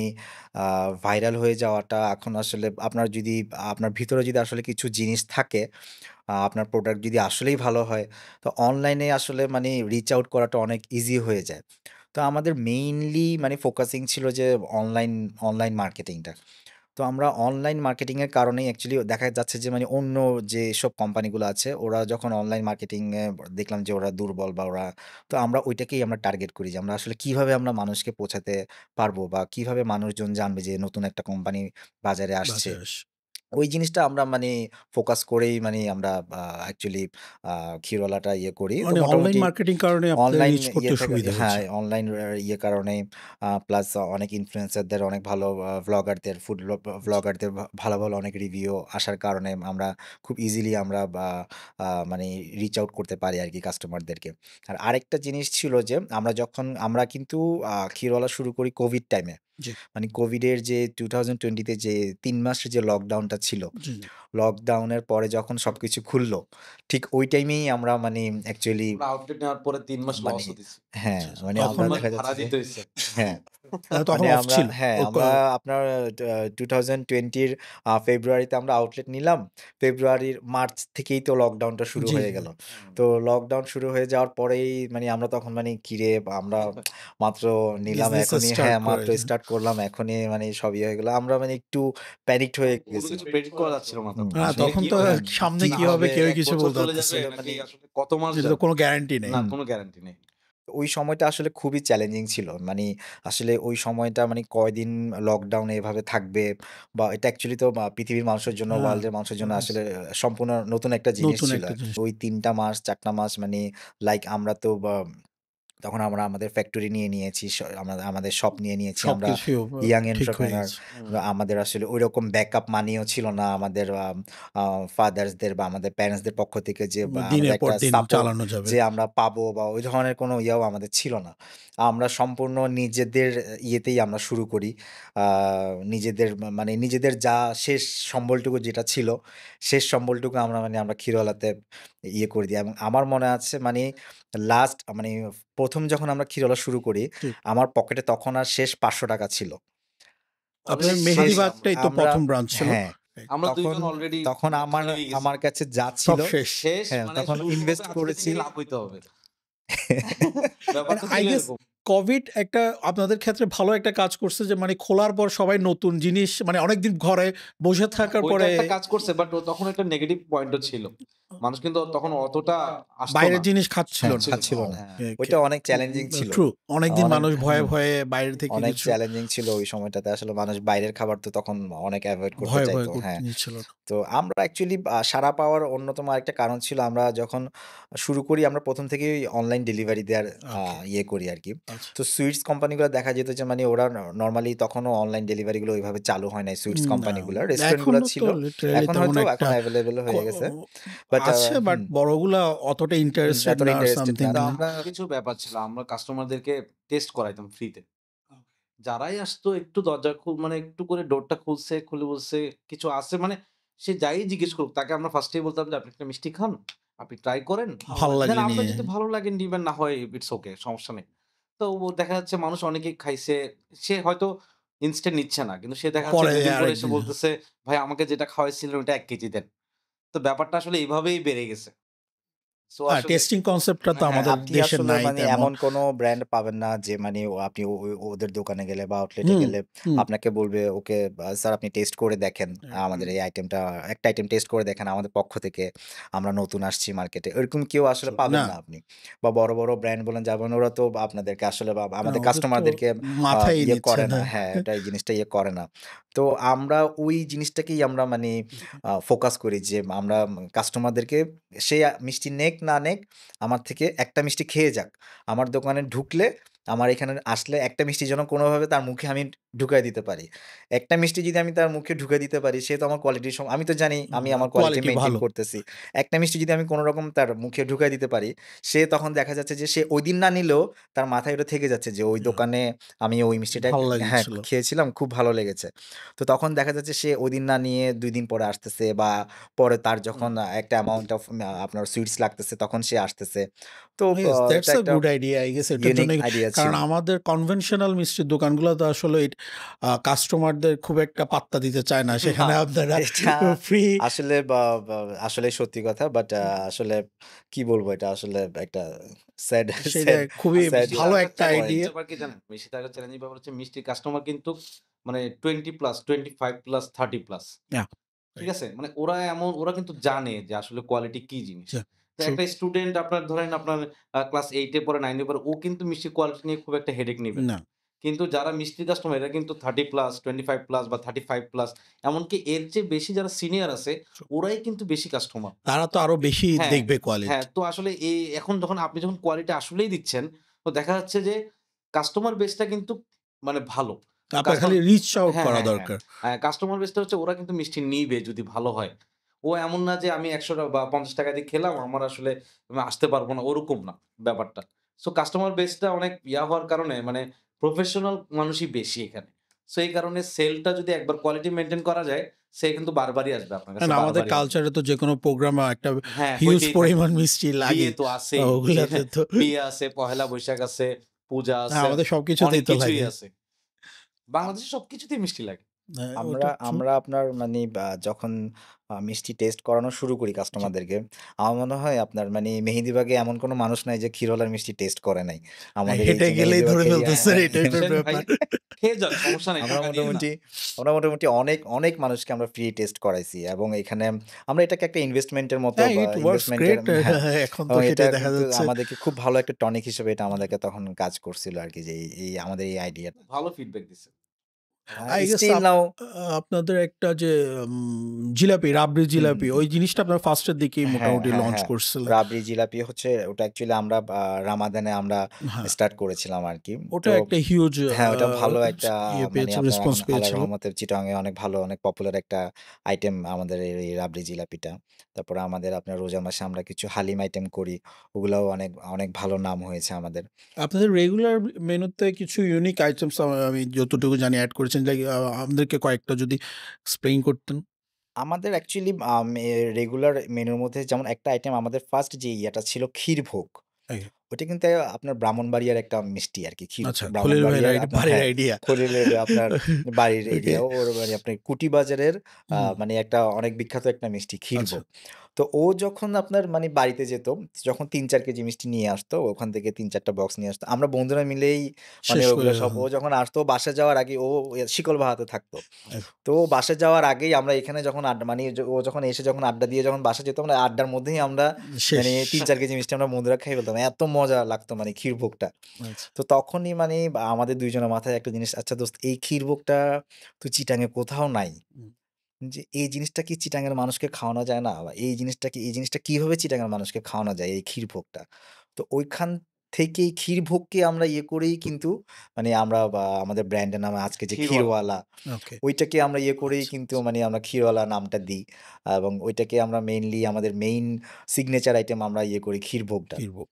আ ভাইরাল হয়ে যাওয়াটা এখন আসলে আপনার যদি আপনার ভিতরে যদি আসলে কিছু জিনিস থাকে, আপনার প্রোডাক্ট যদি আসলেই ভালো হয়, তো অনলাইনে আসলে মানে রিচ আউট করাটা অনেক ইজি হয়ে যায়। তো আমাদের মেইনলি মানে ফোকাসিং ছিল যে অনলাইন অনলাইন মার্কেটিংটা। তো আমরা অনলাইন মার্কেটিং এর কারণেই অ্যাকচুয়ালি দেখা যাচ্ছে যে মানে অন্য যেসব কোম্পানিগুলো আছে ওরা যখন অনলাইন মার্কেটিং এ দেখলাম যে ওরা দুর্বল বা ওরা, তো আমরা ওইটাকেই আমরা টার্গেট করি যে আমরা আসলে কিভাবে আমরা মানুষকে পৌঁছাতে পারবো বা কিভাবে মানুষজন জানবে যে নতুন একটা কোম্পানি বাজারে আসছে। বাজারে আসে। ওই জিনিসটা আমরা মানে ফোকাস করেই মানে আমরা অ্যাকচুয়ালি আ ক্ষীরওয়ালাটা ইয়ে করি। তো মানে অনলাইন মোটামুটি মার্কেটিং কারণে আপনাদের অনলাইন রিচ করতে ইয়ে থেকে সুবিধা হ্যাঁ, হয়েছে। অনলাইন ইয়ে কারণে প্লাস অনেক ইনফ্লুয়েন্সারদের অনেক ভালো ভ্লগারদের জি। ভ্লগারদের ভালো, ভালো অনেক রিভিউ আসার কারণে আমরা খুব ইজিলি আমরা মানে রিচ আউট করতে পারি আরকি কাস্টমারদেরকে। আর আরেকটা জিনিস ছিল যে আমরা কিন্তু ক্ষীরওয়ালা শুরু করি কোভিড টাইমে। জি, মানে কোভিডের যে 2020 তে যে ৩ মাসের যে লকডাউনটা ছিল, জি, জি। লকডাউনের পরে যখন সবকিছু খুলল, ঠিক ওই টাইমেই আমরা মানে অ্যাকচুয়ালি আমরা আউটলেট নেওয়ার পরে ৩ মাস মানে লসও দিছি। হ্যাঁ, আচ্ছা, আচ্ছা। মানে ৩ আমরা তখন মাস দেখা ভাড়া যাচ্ছে যে দিতে হইছে। হ্যাঁ, তখন মানে অফ আমরা ছিল। হ্যাঁ, ও আমরা আপনার 2020 র ফেব্রুয়ারিতে আমরা আউটলেট নিলাম। মার্চ থেকেই তো লকডাউনটা শুরু জি, হয়ে জি। গেল। হুম। তো লকডাউন শুরু হয়ে যাওয়ার পরেই মানে আমরা তখন মানে কিরে আমরা মাত্র নিলাম বিজনেস এখনই স্টার্ট হ্যাঁ, মাত্র করেছেন। স্টার্ট করলাম এখনই মানে সব ইয়ে হয়ে গেল। আমরা মানে একটু প্যানিকড হয়ে কোনো গেছি। কিছু প্রেডিক্ট করা যাচ্ছিল না হুম, তখন। হ্যাঁ, আসলে তখন কি তো হবে সামনে কি কি হবে হবে? কেউই ১ কিছু বছর বলতে চলে যাবে পারতেছিল না। নাকি মানে আসলে কত মাস যেটা তো যাবে? কোনো গ্যারান্টি নেই। না হুম। কোনো গ্যারান্টি নেই। ওই সময়টা আসলে খুবই চ্যালেঞ্জিং ছিল। মানে আসলে ওই সময়টা মানে কয়দিন লকডাউনে এভাবে থাকবে বা এটা অ্যাকচুয়ালি তো পৃথিবীর মানুষের জন্য, হ্যাঁ, ওয়ার্লড এর মানুষের জন্য হ্যাঁ, আসলে সম্পূর্ণ নতুন একটা জিনিস নতুন ছিল। একটা জিনিস। ওই ৩ টা মাস ৪ টা মাস মানে লাইক আমরা তো তখন আমরা আমাদের ফ্যাক্টরি নিয়ে নিয়েছি। আমরা আমাদের শপ নিয়ে নিয়েছি। আমরা সবকিছুই ইয়াং ঠিক হয়ে এন্টারপ্রেনার। গেছে। হুম। আমাদের আসলে ঐরকম ব্যাকআপ মানিও ছিল না আমাদের ফাদার্সদের বা আমাদের প্যারেন্টসদের পক্ষ থেকে যে আমাদের দিনের পর একটা দিন সাপোর্ট চালানো যাবে। যে আমরা পাবো বা ওই ধরনের কোনো ইয়েও আমাদের ছিল না। আমরা সম্পূর্ণ নিজেদের ইয়েতেই আমরা শুরু করি। আ নিজেদের মানে নিজেদের যা শেষ সম্বলটুকু যেটা ছিল, শেষ সম্বলটুকু আমরা ক্ষীরওয়ালাতে ইয়ে করে দিই এবং আমার মনে আছে মানে লাস্ট মানে ১ম যখন আমরা ক্ষীরওয়ালা শুরু করি, ঠিক। আমার পকেটে তখন আর শেষ ৳৫০০ ছিল। অনেক আপনার শেষ খালি আমরা। মেহেদীবাগটাই তো আমরা ১ম ব্রাঞ্চ ছিল। হ্যাঁ। রাইট। আমরা তখন ২ জন অলরেডি তখন আমার ধনী হয়ে গেছি। আমার কাছে যা সব ছিল শেষ। শেষ হ্যাঁ, মানে তখন শুরু করতে ইনভেস্ট আজকে করেছি। থেকে লাভ হইতে হবে। মানে ব্যাপারটা আই ছিল গেস এরকম। কোভিড একটা আপনাদের ক্ষেত্রে ভালো একটা কাজ করছে যে মানে খোলার পর সবাই নতুন জিনিস মানে অনেকদিন ঘরে বসে থাকার ওইটা পরে একটা কাজ করছে বাট তখন একটা নেগেটিভ পয়েন্টও ছিল। মানুষ কিন্তু তখন অতটা আসতো বাইরের না। জিনিস খাচ্ছিল হ্যাঁ, না। খাচ্ছিল খাচ্ছিল না। না। হ্যাঁ। ওইটা অনেক চ্যালেঞ্জিং ছিল। ট্রু। অনেকদিন অনেক মানুষ ভয়ে, হুম, ভয়ে বাইরে থেকে অনেক কিছু চ্যালেঞ্জিং ছিল ওই সময়টাতে। আসলে মানুষ বাইরের খাবার তো তখন অনেক এভয়েড করতে ভয়ে, ভয়ে চাইতো। করতে হ্যাঁ। নিচ্ছিল না। তো আমরা অ্যাকচুয়ালি সাড়া পাওয়ার অন্যতম আরেকটা কারণ ছিল আমরা যখন শুরু করি আমরা ১ম থেকেই অনলাইন ডেলিভারি দেওয়ার ওকে, ইয়ে করি আরকি। আচ্ছা। তো সুইটস কোম্পানিগুলো দেখা যেত যে মানে ওরা নরমালি তখনও অনলাইন ডেলিভারিগুলো ওইভাবে চালু হয় নাই সুইটস না, কোম্পানিগুলো। রেস্টুরেন্টগুলো এখনো তো ছিল। লিটারালি এখন তেমন হয়তো এখন একটা এভেইলেবল ক হয়ে গেছে। বাট আছে বাট হুম, বড়গুলা অতটা ইন্টারেস্টেড এতটা না আর ইন্টারেস্টেড সামথিং না। তো না। আমরা কিছু ব্যাপার ছিল। আমরা কাস্টমারদেরকে টেস্ট করাইতাম ফ্রিতে। যারাই আসতো একটু দরজা মানে একটু করে ডোরটা খুলছে, খুলে বলছে কিছু আছে মানে সে যাই জিজ্ঞেস করুক তাকে আমরা ফার্স্টেই বলতাম যে, "আপনি একটা মিষ্টি খান, আপনি ট্রাই করেন। ভালো ভাল লাগে। দেন লাগে আপনার নিয়ে। যদি ভালো লাগে নিবেন, না হয় ইটস ওকে সমস্যা নেই।" তো দেখা যাচ্ছে মানুষ অনেকেই খাইছে। সে হয়তো ইনস্ট্যান্ট নিচ্ছে না। কিন্তু সে দেখা যাচ্ছে পরে ২ দিন পরে এসে আরেকদিন বলতেছে, "ভাই আমাকে যেটা খাওয়াইছিলেন ওইটা ১ কেজি দেন।" তো ব্যাপারটা আসলে এভাবেই বেড়ে গেছে। সো আসলে টেস্টিং কনসেপ্টটা তো হ্যাঁ, আমাদের আপনি দেশে আসলে নাই মানে তেমন। এমন কোনো ব্র্যান্ড পাবেন না যে মানে আপনি ওদের দোকানে গেলে বা আউটলেটে হুম, গেলে হুম। আপনাকে বলবে, "ওকে স্যার আপনি টেস্ট করে দেখেন। আমাদের এই আইটেমটা একটা আইটেম টেস্ট করে দেখেন আমাদের পক্ষ থেকে। আমরা নতুন আসছি মার্কেটে।" এরকম কেউ আসলে পাবেন না, না আপনি। বা বড়, বড় ব্র্যান্ড বলেন যা বলেন ওরা তো আপনাদেরকে আসলে বা আমাদের ওদের তো কাস্টমারদেরকে মাথায় ইয়ে নিচ্ছে করে না। না। হ্যাঁ, ওটা এই জিনিসটা ইয়ে করে না। তো আমরা ওই জিনিসটাকেই আমরা মানে ফোকাস করি যে আমরা কাস্টমারদেরকে সে মিষ্টি নেক না নেক আমার থেকে একটা মিষ্টি খেয়ে যাক। আমার দোকানে ঢুকলে, আমার এখানে আসলে একটা মিষ্টি যেন কোনোভাবে তার মুখে আমি ঢুকায় দিতে পারি। একটা মিষ্টি যদি আমি তার মুখে ঢুকে দিতে পারি, সে তো আমার কোয়ালিটির আমি তো জানি আমি আমার কোয়ালিটি কোয়ালিটি মেইনটেইন ভালো। করতেছি। একটা মিষ্টি যদি আমি কোনরকম তার মুখে ঢুকায় দিতে পারি, সে তখন দেখা যাচ্ছে যে সে ঐদিন না নিলেও তার মাথায় ওটা থেকে যাচ্ছে যে ওই দোকানে আমি ওই মিষ্টিটা ভাল হ্যাঁ, লাগছিল। খেয়েছিলাম, খুব ভালো লেগেছে। তো তখন দেখা যাচ্ছে সে ওইদিন না নিয়ে ২ দিন পরে আসতেছে বা পরে তার যখন একটা অ্যামাউন্ট অফ আপনার সুইটস লাগতেছে তখন সে আসতেছে। তো ইয়েস, দ্যাটস এটা আ একটা গুড আইডিয়া আই গেস এটার ইউনিক জন্যই। আইডিয়া কারণ ছিল। আমাদের কনভেনশনাল মিষ্টির দোকানগুলোতে আসলে কাস্টমারদের খুব একটা পাত্তা দিতে চায় না। না সেখানে আপনারা এটা ফ্রি আসলে আসলেই সত্যি কথা। বাট আসলে কি বলবো, এটা আসলে একটা স্যাড সেটা স্যাড খুবই স্যাড মিষ্টির ভালো আরেকটা একটা চ্যালেঞ্জিং আইডিয়া। ব্যাপার কি জানেন? মিষ্টির আরেকটা চ্যালেঞ্জিং ব্যাপার হচ্ছে মিষ্টির কাস্টমার কিন্তু মানে 20 প্লাস, 25 প্লাস, 30 প্লাস। Yeah, ঠিক right. আছে? মানে ওরা কিন্তু জানে যে আসলে কোয়ালিটি কি জিনিস। Yeah, তো true. একটা স্টুডেন্ট আপনার ধরেন আপনার ক্লাস 8 এ পড়ে, 9 এ পড়ে ও কিন্তু মিষ্টির কোয়ালিটি নিয়ে খুব একটা হেডেক নিবে না। না, কিন্তু যারা মিষ্টির কাস্টমার এরা কিন্তু 30 প্লাস, 25 প্লাস বা 35 প্লাস এমনকি এর চেয়ে বেশি যারা সিনিয়র আছে true. ওরাই কিন্তু বেশি কাস্টমার। তারা তো আরো বেশি হ্যাঁ, দেখবে হ্যাঁ। কোয়ালিটি। তো আসলে এখন আপনি যখন কোয়ালিটি আসলেই দিচ্ছেন, তো দেখা যাচ্ছে যে কাস্টমার বেসটা কিন্তু মানে ভালো। তো আপনার খালি রিচ আউট হ্যাঁ, করা হ্যাঁ, হ্যাঁ। দরকার। কাস্টমার বেসটা হচ্ছে ওরা কিন্তু মিষ্টি নিবে যদি ভালো হয়। ও এমন না যে আমি ৳১০০ বা ৳৫০ দিয়ে খেলাম, আমার আসলে আমি আসতে পারবো না, ওরকম না ব্যাপারটা। সো কাস্টমার বেসটা অনেক হওয়ার কারণে মানে প্রফেশনাল মানুষই বেশি এখানে। সো এই কারণে সেলটা যদি একবার কোয়ালিটি মেইনটেইন করা যায়, সে কিন্তু বারবারই আসবে আপনার কাছে, কারণ আমাদের বারবারই আসবে। কালচারে তো যেকোনো প্রোগ্রামে একটা হ্যাঁ, হিউজ হইতেই থাকে। পরিমাণ মিষ্টি বিয়ে লাগেই। তো আছেই। ওগুলাতে তো বিয়ে আছে, পহেলা বৈশাখ আছে, পূজা আছে, আমাদের সবকিছুতেই অনেক তো কিছুই লাগে। আছে। বাংলাদেশে সবকিছুতেই মিষ্টি লাগে। আমরা ওটা ট্রু। আমরা আপনার মানে যখন মিষ্টি টেস্ট করানো শুরু করি জি। কাস্টমারদেরকে, আমার মনে হয় আপনার মানে মেহেন্দিবাগে এমন কোনো মানুষ নাই যে ক্ষীরওয়ালার মিষ্টি টেস্ট করে নাই। আমাদের এই হেঁটে যে গেলেই ধরে মেহেন্দিবাগ এরিয়া হ্যাঁ, ফেলতেছে হ্যাঁ, এই টাইপের আসেন ভাই, ব্যাপার। খেয়ে যান সমস্যা নাই, আমরা টাকা দিয়ে না। মোটামুটি আমরা মোটামুটি অনেক মানুষকে আমরা ফ্রি টেস্ট করাইছি এবং এখানে আমরা এটাকে একটা ইনভেস্টমেন্টের মতো হ্যাঁ, বা ইট ওয়ার্কস ইনভেস্টমেন্টের গ্রেট। হ্যাঁ, এখন তো এবং এটা সেটাই দেখা কিন্তু যাচ্ছে। আমাদেরকে খুব ভালো একটা টনিক হিসেবে এটা আমাদেরকে তখন কাজ করছিল আরকি যে এই আমাদের এই আইডিয়া। ভালো ফিডব্যাক দিছে। আই গেস স্টিল নাও আপনাদের একটা যে জিলাপি, রাবড়ি হুম, হুম, জিলাপি হুম। ওই জিনিসটা আপনার ফার্স্টের দিকেই হ্যাঁ, মোটামুটি হ্যাঁ, লঞ্চ হ্যাঁ। করছিলেন। রাবড়ি জিলাপি হচ্ছে ওটা অ্যাকচুয়ালি আমরা রামাদানে আমরা হ্যাঁ, স্টার্ট করেছিলাম আরকি। ওটা তো একটা হিউজ হ্যাঁ, ওটা ভালো একটা ইয়ে মানে পেয়েছিল, আপনার রেসপন্স এখন আল্লাহর পেয়েছিল। রহমতে চিটাগাং এ অনেক ভালো, অনেক পপুলার একটা আইটেম আমাদের এই রাবড়ি জিলাপিটা। তারপরে আমাদের আপনার রোজা মাসে আমরা কিছু হালিম আইটেম করি। ওগুলাও অনেক ভালো নাম হয়েছে আমাদের। আপনাদের রেগুলার মেনুতে কিছু ইউনিক আইটেমস আমি যতটুকু জানি এড করেছেন। লাইক আমাদেরকে কয়েকটা যদি এক্সপ্লেইন করতেন। আমাদের অ্যাকচুয়ালি রেগুলার মেনুর মধ্যে যেমন একটা আইটেম আমাদের ফার্স্ট যে ইয়াটা ছিল ক্ষীরভোগ। ওকে। ওইটা কিন্তু আপনার ব্রাহ্মণবাড়িয়ার একটা মিষ্টি আরকি। আচ্ছা, খলিল ভাইয়ের ব্রাহ্মণবাড়িয়ার আপনার বাড়ির হ্যাঁ, আইডিয়া। খলিলের আপনার বাড়ির ওকে। এরিয়া। ওর মানে আপনার কুটি বাজারের হুম, মানে একটা অনেক বিখ্যাত একটা মিষ্টি আচ্ছা। ক্ষীরভোগ। তো ও যখন আপনার মানে বাড়িতে যেত, যখন ৩-৪ কেজি মিষ্টি নিয়ে আসতো, ওখান থেকে ৩-৪ টা বক্স নিয়ে আসতো। আমরা বন্ধুরা মিলেই মানে শেষ করে ওগুলো সব ও যখন আসতো বাসায় যাওয়ার আগে ও শিকল বাহাতে থাকতো। এক তো ও বাসায় যাওয়ার আগেই আমরা এখানে যখন আড্ডা মানে ও যখন এসে যখন আড্ডা দিয়ে যখন বাসায় যেত, আমরা আড্ডার মধ্যেই আমরা শেষ। মানে ৩-৪ কেজি মিষ্টি আমরা বন্ধুরা খেয়ে ফেলতাম। এত মজা লাগতো মানে ক্ষীরভোগটা। আচ্ছা। তো তখনই মানে আমাদের ২ জনের মাথায় একটা জিনিস, আচ্ছা দোস্ত এই ক্ষীরভোগটা তো চিটাঙে কোথাও নাই। হুম, যে এই জিনিসটা কি চিটাঙের মানুষকে খাওয়ানো যায় না? বা এই জিনিসটা কিভাবে চিটাঙের মানুষকে খাওয়ানো যায় এই ক্ষীরভোগটা? তো ওইখান থেকেই ক্ষীরভোগকে আমরা ইয়ে করেই কিন্তু মানে আমরা বা আমাদের ব্র্যান্ডের নাম আজকে যে ক্ষীরওয়ালা। ক্ষীরওয়ালা, ওকে। ওইটাকে আমরা ইয়ে করেই আচ্ছা, কিন্তু আচ্ছা। মানে আমরা ক্ষীরওয়ালা নামটা দিই। এবং ওইটাকে আমরা মেইনলি আমাদের মেইন সিগনেচার আইটেম আমরা ইয়ে করি ক্ষীরভোগটা। ফিরবো।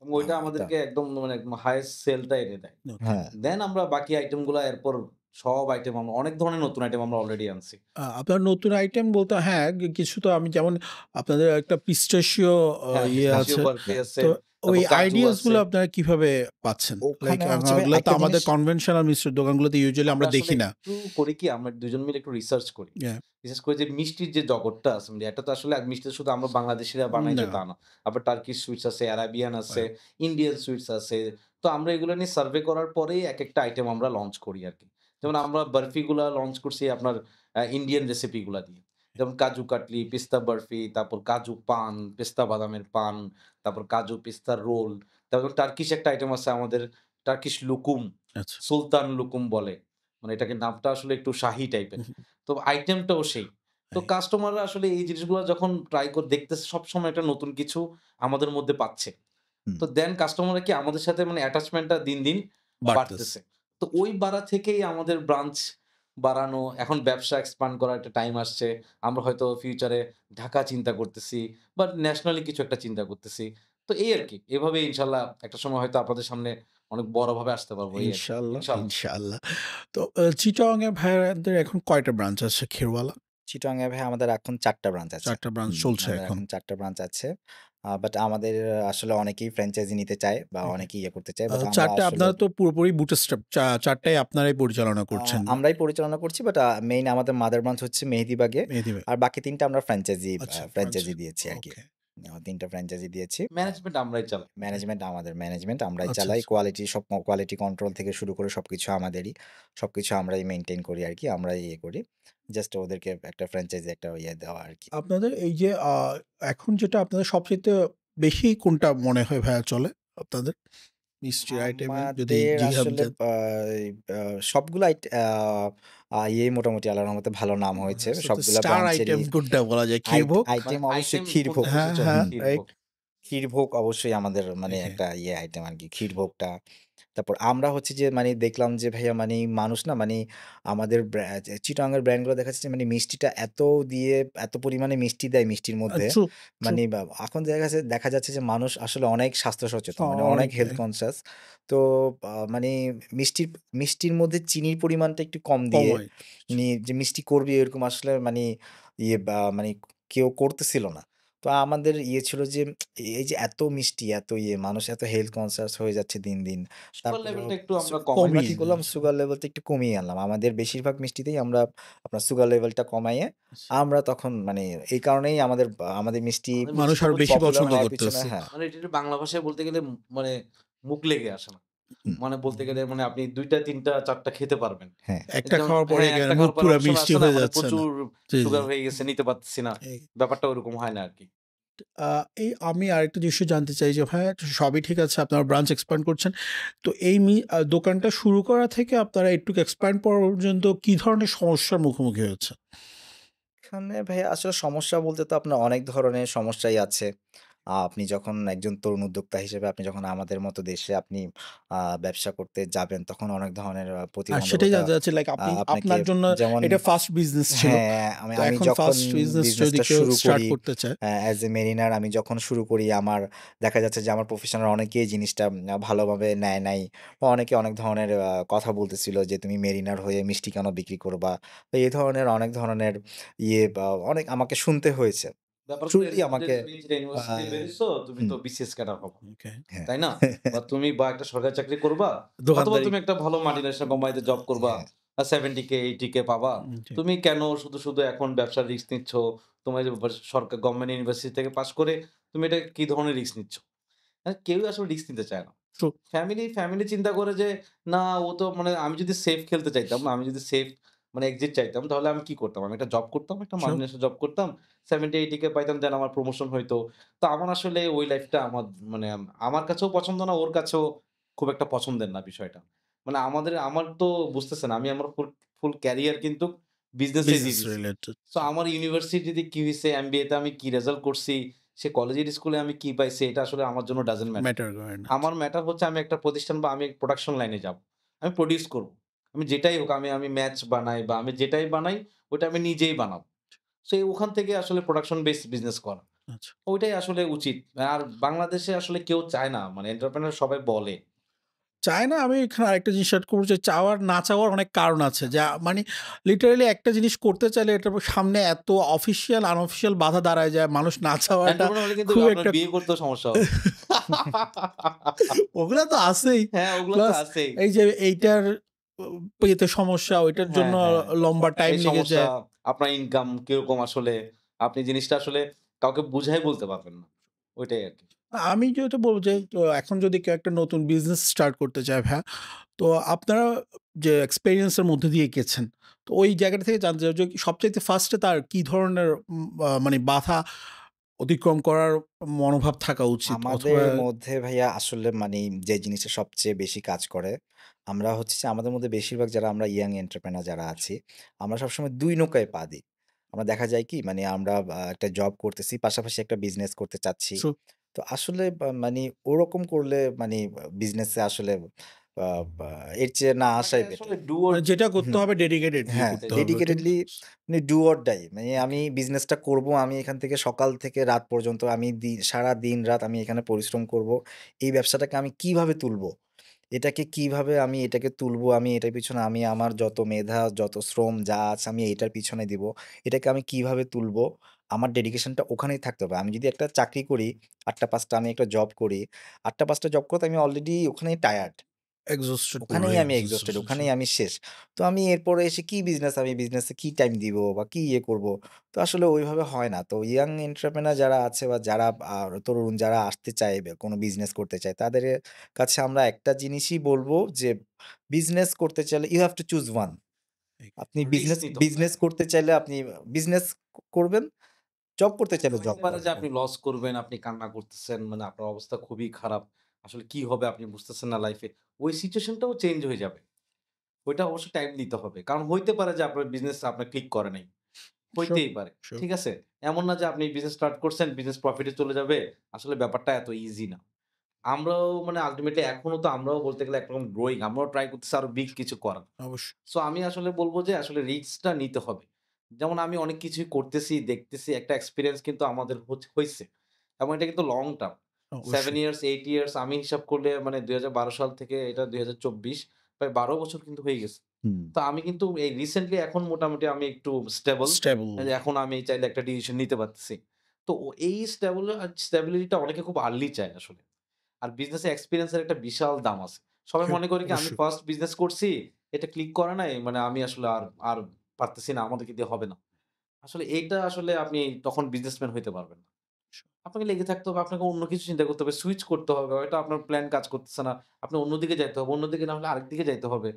এবং ওইটা এটা আমাদেরকে একদম মানে একদম হাইয়েস্ট সেলটা এনে দেয়। ওকে। হ্যাঁ। দেন আমরা বাকি আইটেমগুলা এরপর সব আইটেম আমরা অনেক ধরনের নতুন আইটেম আমরা অলরেডি আনছি। আপনার নতুন আইটেম বলতে হ্যাঁ, কিছু তো আমি যেমন আপনাদের একটা পিস্তাশিও হ্যাঁ, ইয়ে পিস্তাচিও আছে। বরফি আছে, তো ওই তারপর কাজু আইডিয়াস আছে। গুলো আপনারা কিভাবে পাচ্ছেন? লাইক ওখানে হচ্ছে ভাই ওগুলো তো একটা আমাদের জিনিস কনভেনশনাল মিষ্টির দোকানগুলোতে ইউজুয়ালি আমরা আমরা আসলে দেখি না। একটু করি কি আমরা ২ জন মিলে একটু রিসার্চ করি। হ্যাঁ, রিসার্চ করে যে মিষ্টির যে জগৎটা আছে মানে এটা তো আসলে মিষ্টি শুধু আমরা বাংলাদেশীরা বানাই যে না। তা না। আবার টার্কিশ সুইটস আছে, অ্যারাবিয়ান আছে, রাইট। ইন্ডিয়ান সুইটস আছে। তো আমরা এগুলো নিয়ে সার্ভে করার পরেই একেকটা আইটেম আমরা লঞ্চ করি আরকি। যেমন আচ্ছা। আমরা বরফিগুলা লঞ্চ করছি আপনার ইন্ডিয়ান রেসিপিগুলা দিয়ে। যেমন কাজু কাটলি, পিস্তা বরফি, তারপর কাজু পান, পেস্তা বাদামের পান, তারপর কাজু পেস্তার রোল। তারপর টার্কিশ একটা আইটেম আছে আমাদের টার্কিশ লুকুম, আচ্ছা। সুলতান লুকুম বলে। মানে এটাকে নামটা আসলে একটু শাহী টাইপের। হুম, হুম, তো আইটেমটাও সেই। তো রাইট। কাস্টমাররা আসলে এই জিনিসগুলা যখন ট্রাই করে দেখতেছে সবসময় একটা নতুন কিছু আমাদের মধ্যে পাচ্ছে। হুম। তো দেন কাস্টমাররা কি আমাদের সাথে মানে অ্যাটাচমেন্টটা দিন, দিন বাড়তেছে। বাড়তেছে। তো ওই বাড়া থেকেই আমাদের ব্রাঞ্চ বাড়ানো, এখন ব্যবসা এক্সপান্ড করার একটা টাইম আসছে। আমরা হয়তো ফিউচারে ঢাকা চিন্তা করতেছি বা ন্যাশনালি কিছু একটা চিন্তা করতেছি। তো এই আরকি। এভাবে ইনশাআল্লাহ একটা সময় হয়তো আপনাদের সামনে অনেক বড়ভাবে আসতে পারবো এই আরকি। ইনশাআল্লাহ, ইনশাআল্লাহ। ইনশাআল্লাহ। তো চিটাগং এ ভাইয়াদের এখন কয়টা ব্রাঞ্চ আছে খেরওয়ালা? চিটাগাং এ ভাই আমাদের এখন ৪ টা ব্রাঞ্চ ৪ আছে। টা ব্রাঞ্চ হুম, চলছে আমাদের এখন। এখন ৪ টা ব্রাঞ্চ আছে। বাট আমাদের আসলে অনেকেই ফ্র্যাঞ্চাইজি নিতে চায় বা ওকে। অনেকেই ইয়ে করতে চায়। বাট ৪ আমরা টা আসলে আপনারা তো পুরোপুরি বুটস্ট্র্যাপ ৪ টাই আপনারাই পরিচালনা করছেন না? আমরাই পরিচালনা করছি, বাট মেইন আমাদের মাদার ব্রাঞ্চ হচ্ছে মেহেদীবাগে। মেহেদী ভাই। আর বাকি ৩ টা আমরা আচ্ছা, ফ্র্যাঞ্চাইজি দিয়েছি আরকি। ওকে। ৩ টা ফ্র্যাঞ্চাইজি দিয়েছি। ম্যানেজমেন্ট আমরাই চালাই। ম্যানেজমেন্ট আমরাই আচ্ছা, চালাই। আচ্ছা। কোয়ালিটি কন্ট্রোল থেকে শুরু করে সবকিছু আমাদেরই। সবকিছু আমরাই মেইনটেইন করি আরকি। আমরাই ইয়ে করি। জাস্ট ওদেরকে একটা ফ্র্যাঞ্চাইজি একটা ইয়ে দেওয়া আরকি। আপনাদের এই যে এখন যেটা আপনাদের সবচাইতে বেশি কোনটা মনে হয় ভাইয়া চলে আপনাদের? মিষ্টির আইটেমে যদি আমাদের আসলে জিহাবজাত আ সবগুলো আইট আ আ ইয়েই মোটামুটি আল্লাহর রহমতে ভালো নাম হয়েছে। সো তো সবগুলা স্টার ব্রাঞ্চেরই আইটেম কোনটা বলা যায়? ক্ষীরভোগ? মানে আইটেম অবশ্যই আইটেম ক্ষীরভোগ। কোনটা বেশি হ্যাঁ, চলে? হ্যাঁ, রাইট। ক্ষীরভোগ। ক্ষীরভোগ অবশ্যই আমাদের মানে ওকে। একটা ইয়ে আইটেম আরকি ক্ষীরভোগটা। তারপর আমরা হচ্ছে যে মানে দেখলাম যে ভাইয়া মানে মানুষ না মানে আমাদের চিটাগাংয়ের ব্র্যান্ডগুলো দেখা যাচ্ছে মানে মিষ্টিটা এত দিয়ে এত পরিমাণে মিষ্টি দেয় মিষ্টির মধ্যে। True, true. মানে এখন দেখা যাচ্ছে যে মানুষ আসলে অনেক স্বাস্থ্য সচেতন। মানে অনেক অনেক হেলথ কনসিয়াস। তো মানে মিষ্টির মিষ্টির মধ্যে চিনির পরিমাণটা একটু কম দিয়ে কমায়। যে মিষ্টি করবি এরকম আসলে মানে ইয়ে বা মানে কেউ করতেছিল না। তো আমাদের ইয়ে ছিল যে এই যে এত মিষ্টি, এত ইয়ে মানুষ এত হেলথ কনসিয়াস হয়ে যাচ্ছে দিন, দিন। সুগার তারপর লেভেলটা একটু আমরা আমরা কমাইছি। কমিয়ে কি করলাম দিয়েছে। সুগার লেভেলটা একটু কমিয়ে আনলাম। আমাদের বেশিরভাগ মিষ্টিতেই আমরা আপনার সুগার লেভেলটা কমাইয়ে আচ্ছা। আমরা তখন মানে এই কারণেই আমাদের মিষ্টি আমাদের মানুষ মিষ্টিটা আরো হচ্ছে বেশি পপুলার পছন্দ হওয়ার পিছনে করতেছে। হ্যাঁ। মানে এটা একটু বাংলা ভাষায় বলতে গেলে মানে মুখ লেগে আসে না। হুম, মানে বলতে গেলে মানে আপনি ২ টা ৩ টা ৪ টা খেতে পারবেন। হ্যাঁ, একটা যেমন খাওয়ার পরে হ্যাঁ, একেবারে একটা মুখ খাওয়ার পরে পুরা অনেক সময় মিষ্টি আছে না হয়ে মানে যাচ্ছে না। প্রচুর জি, জি। সুগার হয়ে গেছে নিতে পারতেছি না। এই ব্যাপারটা ওরকম হয় না আরকি। আ এই আমি আরেকটা জিনিস জানতে চাই যে ভাইয়া সবই ঠিক আছে আপনারা ব্রাঞ্চ এক্সপ্যান্ড করছেন। তো এই দোকানটা শুরু করা থেকে আপনারা একটু এক্সপ্যান্ড পর্যন্ত কি ধরনের সমস্যার মুখোমুখি হয়েছেন? এখানে ভাইয়া আসলে সমস্যা বলতে তো আপনার অনেক ধরনের সমস্যাই আছে। আপনি যখন একজন তরুণ উদ্যোক্তা হিসেবে আপনি যখন আমাদের মতো দেশে আপনি ব্যবসা করতে যাবেন, তখন অনেক ধরনের সেটাই প্রতিবন্ধকতা জানতে চাচ্ছি লাইক আপনি আপনাকে আপনার জন্য যেমন এটা ফার্স্ট বিজনেস ছিল। হ্যাঁ, আমি তো আমি এখন যখন ফার্স্ট বিজনেস যদি বিজনেসটা কেউ শুরু স্টার্ট করি করতে চায় অ্যাজ এ মেরিনার আমি যখন শুরু করি আমার দেখা যাচ্ছে যে আমার প্রফেশনাল অনেকেই জিনিসটা ভালোভাবে নেয় নাই। বা অনেকে অনেক ধরনের কথা বলতেছিল যে, "তুমি মেরিনার হয়ে মিষ্টি কেন বিক্রি করবা?" তো এই ধরনের অনেক ধরনের ইয়ে বা অনেক আমাকে শুনতে হয়েছে। ব্যাপার হলো ট্রুলি এরকম যে আমাকে তুমি যেটা আ ইউনিভার্সিটি বেরিয়েছো, তুমি হুম, তো বিসিএস ক্যাডার হবা। ওকে। হ্যাঁ। তাই না? বা একটা সরকারি চাকরি করবা, অথবা দোকানদারি তুমি একটা ভালো মাল্টিন্যাশনাল কোম্পানিতে জব করবা। হ্যাঁ, 70K 80K পাবা। জি। তুমি কেন শুধু এখন ব্যবসার রিস্ক নিচ্ছ? তোমার যে সরকার গভর্নমেন্ট ইউনিভার্সিটি থেকে পাস করে তুমি এটা কি ধরনের রিস্ক নিচ্ছ? কেউই আসলে রিস্ক নিতে চায় না। ট্রু। ফ্যামিলি চিন্তা করে যে, না ও তো মানে আমি যদি সেফ খেলতে চাইতাম, না আমি যদি সেফ মানে এক্সিট চাইতাম তাহলে আমি কি করতাম? আমি একটা জব করতাম, একটা শিওর। মাল্টিনেশনাল জব করতাম। 70-80K পাইতাম, দেন আমার প্রমোশন হইতো। তো আমার আসলে ওই লাইফটা মানে আমার কাছেও পছন্দ না, ওর কাছেও খুব একটা পছন্দের না বিষয়টা। মানে আমার তো বুঝতেছেন আমি আমার ফুল ক্যারিয়ার কিন্তু বিজনেসেই দিয়ে বিজনেস দিছি। রিলেটেড। সো আমার ইউনিভার্সিটিতে কি হইছে, এমবিএ তে আমি কি রেজাল্ট করছি, সে কলেজের স্কুলে আমি কি পাইছি এটা আসলে আমার জন্য ডাজন্ট ম্যাটার। ম্যাটার করে না। আমার ম্যাটার হচ্ছে আমি একটা প্রতিষ্ঠান বা আমি প্রোডাকশন লাইনে যাব। আমি প্রোডিউস করব। আমি যেটাই হোক আমি ম্যাচ বানাই বা আমি যেটাই বানাই ওটা আমি নিজেই বানাবো। সো ওখান থেকে আসলে প্রোডাকশন বেসড বিজনেস করা। আচ্ছা। ওইটাই আসলে উচিত। আর বাংলাদেশে আসলে কেউ চায় না। মানে এন্টারপ্রেনার সবাই বলে। চায় না, আমি এখানে আরেকটা জিনিস এড করব যে চাওয়ার না চাওয়ার অনেক কারণ আছে। যা মানে লিটারেলি একটা জিনিস করতে চাইলে এটার সামনে এত অফিসিয়াল আনঅফিসিয়াল বাধা দাঁড়ায় যায় মানুষ না চাওয়াটা এন্টারপ্রেনার হলে কিন্তু খুব আপনার একটা বিয়ে করতেও সমস্যা হবে। ওগুলা তো আছেই। হ্যাঁ, ওগুলো তো প্লাস আছেই। এই যে এইটার পেতে সমস্যা, ওইটার জন্য হ্যাঁ, হ্যাঁ। লম্বা টাইম এই লেগে সমস্যা, যায়। আপনার ইনকাম কিরকম আসলে, আপনি জিনিসটা আসলে কাউকে বুঝাই বলতে পারবেন না। ওইটাই আরকি। আমি যেটা বলব যে এখন যদি কেউ একটা নতুন বিজনেস স্টার্ট করতে চায় ভাইয়া, তো আপনারা যে এক্সপেরিয়েন্স এর মধ্যে দিয়ে গেছেন, তো ওই জায়গাটা থেকে জানতে চাই যে সবচাইতে ফার্স্টে তার কি ধরনের মানে বাধা অতিক্রম করার মনোভাব থাকা উচিত? আমাদের অথবা মধ্যে ভাইয়া আসলে মানে যে জিনিসটা সবচেয়ে বেশি কাজ করে, আমরা হচ্ছে যে আমাদের মধ্যে বেশিরভাগ যারা আমরা ইয়াং এন্টারপ্রেনার যারা আছি, আমরা সবসময় ২ নৌকায় পা দিই। আমরা দেখা যায় কি মানে আমরা একটা জব করতেছি, পাশাপাশি একটা বিজনেস করতে চাচ্ছি। ট্রু। তো আসলে মানি ওরকম করলে মানি বিজনেসে আসলে আ বা এর চেয়ে না আপনাকে আসাই বেটার। আসলে ডু অর মানে যেটা করতে হুম। হবে ডেডিকেটেডলি হ্যাঁ, করতে হবে, ঠিক না? ডেডিকেটেডলি মানে ডু অর ডাই। মানে আমি বিজনেসটা করব। আমি এখান থেকে সকাল থেকে রাত পর্যন্ত আমি সারা দিন-রাত আমি এখানে পরিশ্রম করব। এই ব্যবসাটাকে আমি কিভাবে তুলবো? এটাকে কিভাবে আমি এটাকে তুলবো? আমি এটার পিছনে আমি আমার যত মেধা, যত শ্রম যা আছে আমি এটার পিছনে দিব। এটাকে আমি কিভাবে তুলবো? আমার ডেডিকেশনটা ওখানেই থাকতে হবে। আমি যদি একটা চাকরি করি ৮ঃ০০-৫ঃ০০ আমি একটা জব করি। ৮ঃ০০-৫ঃ০০ জব করতে আমি অলরেডি ওখানেই টায়ার্ড। এক্সহস্টেড, পুরো ওখানেই আমি এক্সহস্টেড। এক্সহস্টেড, ওখানেই আমি শেষ। তো আমি এরপরে এসে কি বিজনেস আমি বিজনেসে কি টাইম দিব বা কি ইয়ে করব? তো আসলে ওইভাবে হয় না। তো ইয়াং এন্টারপ্রেনার যারা আছে বা যারা তরুণ যারা আসতে চায় কোনো বিজনেস করতে চায়, তাদের কাছে আমরা একটা জিনিসই বলব যে, বিজনেস করতে চাইলে you have to choose one. আপনি রিস্ক বিজনেস নিতে হবে। বিজনেস করতে চাইলে আপনি বিজনেস করবেন, জব করতে চাইলে জব হইতে পারে যে করবেন। আপনি লস করবেন, আপনি কান্না করতেছেন, মানে আপনার অবস্থা খুবই খারাপ। আসলে কি হবে আপনি বুঝতেছেন না লাইফে। ওই সিচুয়েশনটাও চেঞ্জ হয়ে যাবে। ওইটা অবশ্যই টাইম নিতে হবে। কারণ হইতে পারে যে আপনার বিজনেস আপনার ক্লিক করে নাই। শিওর, হইতেই পারে। শিওর। ঠিক আছে? এমন না যে আপনি বিজনেস স্টার্ট করছেন, বিজনেস প্রফিট এ চলে যাবে। আসলে ব্যাপারটা এত ইজি না। আমরাও মানে আল্টিমেটলি এখনো তো আমরাও বলতে গেলে একরকম গ্রোইং। আমরাও ট্রাই করতেছি আরো বিগ কিছু করার। অবশ্যই। সো আমি আসলে বলব যে আসলে রিস্কটা নিতে হবে। যেমন আমি অনেক কিছুই করতেছি, দেখতেছি একটা এক্সপেরিয়েন্স কিন্তু আমাদের হইছে। এবং এটা কিন্তু লং টার্ম। 7 অবশ্যই। ইয়ার্স, 8 ইয়ার্স আমি হিসাব করলে মানে ২০১২ সাল থেকে এটা ২০২৪ প্রায় ১২ বছর কিন্তু হয়ে গেছে। হুম, তো আমি কিন্তু এই রিসেন্টলি এখন মোটামুটি আমি একটু স্টেবল। স্টেবল। এখন আমি চাইলে একটা ডিসিশন নিতে পারতেছি। তো এই স্টেবিলিটিটা অনেকে খুব আর্লি চায় আসলে। আর বিজনেস এক্সপেরিয়েন্স এর একটা বিশাল দাম আছে। সবাই শিওর, মনে করে কি আমি অবশ্যই। ফার্স্ট বিজনেস করছি, এটা ক্লিক করে নাই, মানে আমি আসলে আর পারতেছি না, আমাদেরকে দিয়ে হবে না। আসলে এইটা আসলে আপনি তখন বিজনেসম্যান হইতে পারবেন না। আপনাকে লেগে থাকতে হবে, আপনাকে অন্য কিছু চিন্তা করতে হবে, সুইচ করতে হবে। হয়তো আপনার প্ল্যান কাজ করতেছে না। আপনি অন্যদিকে যাইতে হবে। অন্যদিকে না হলে আরেকদিকে যাইতে হবে।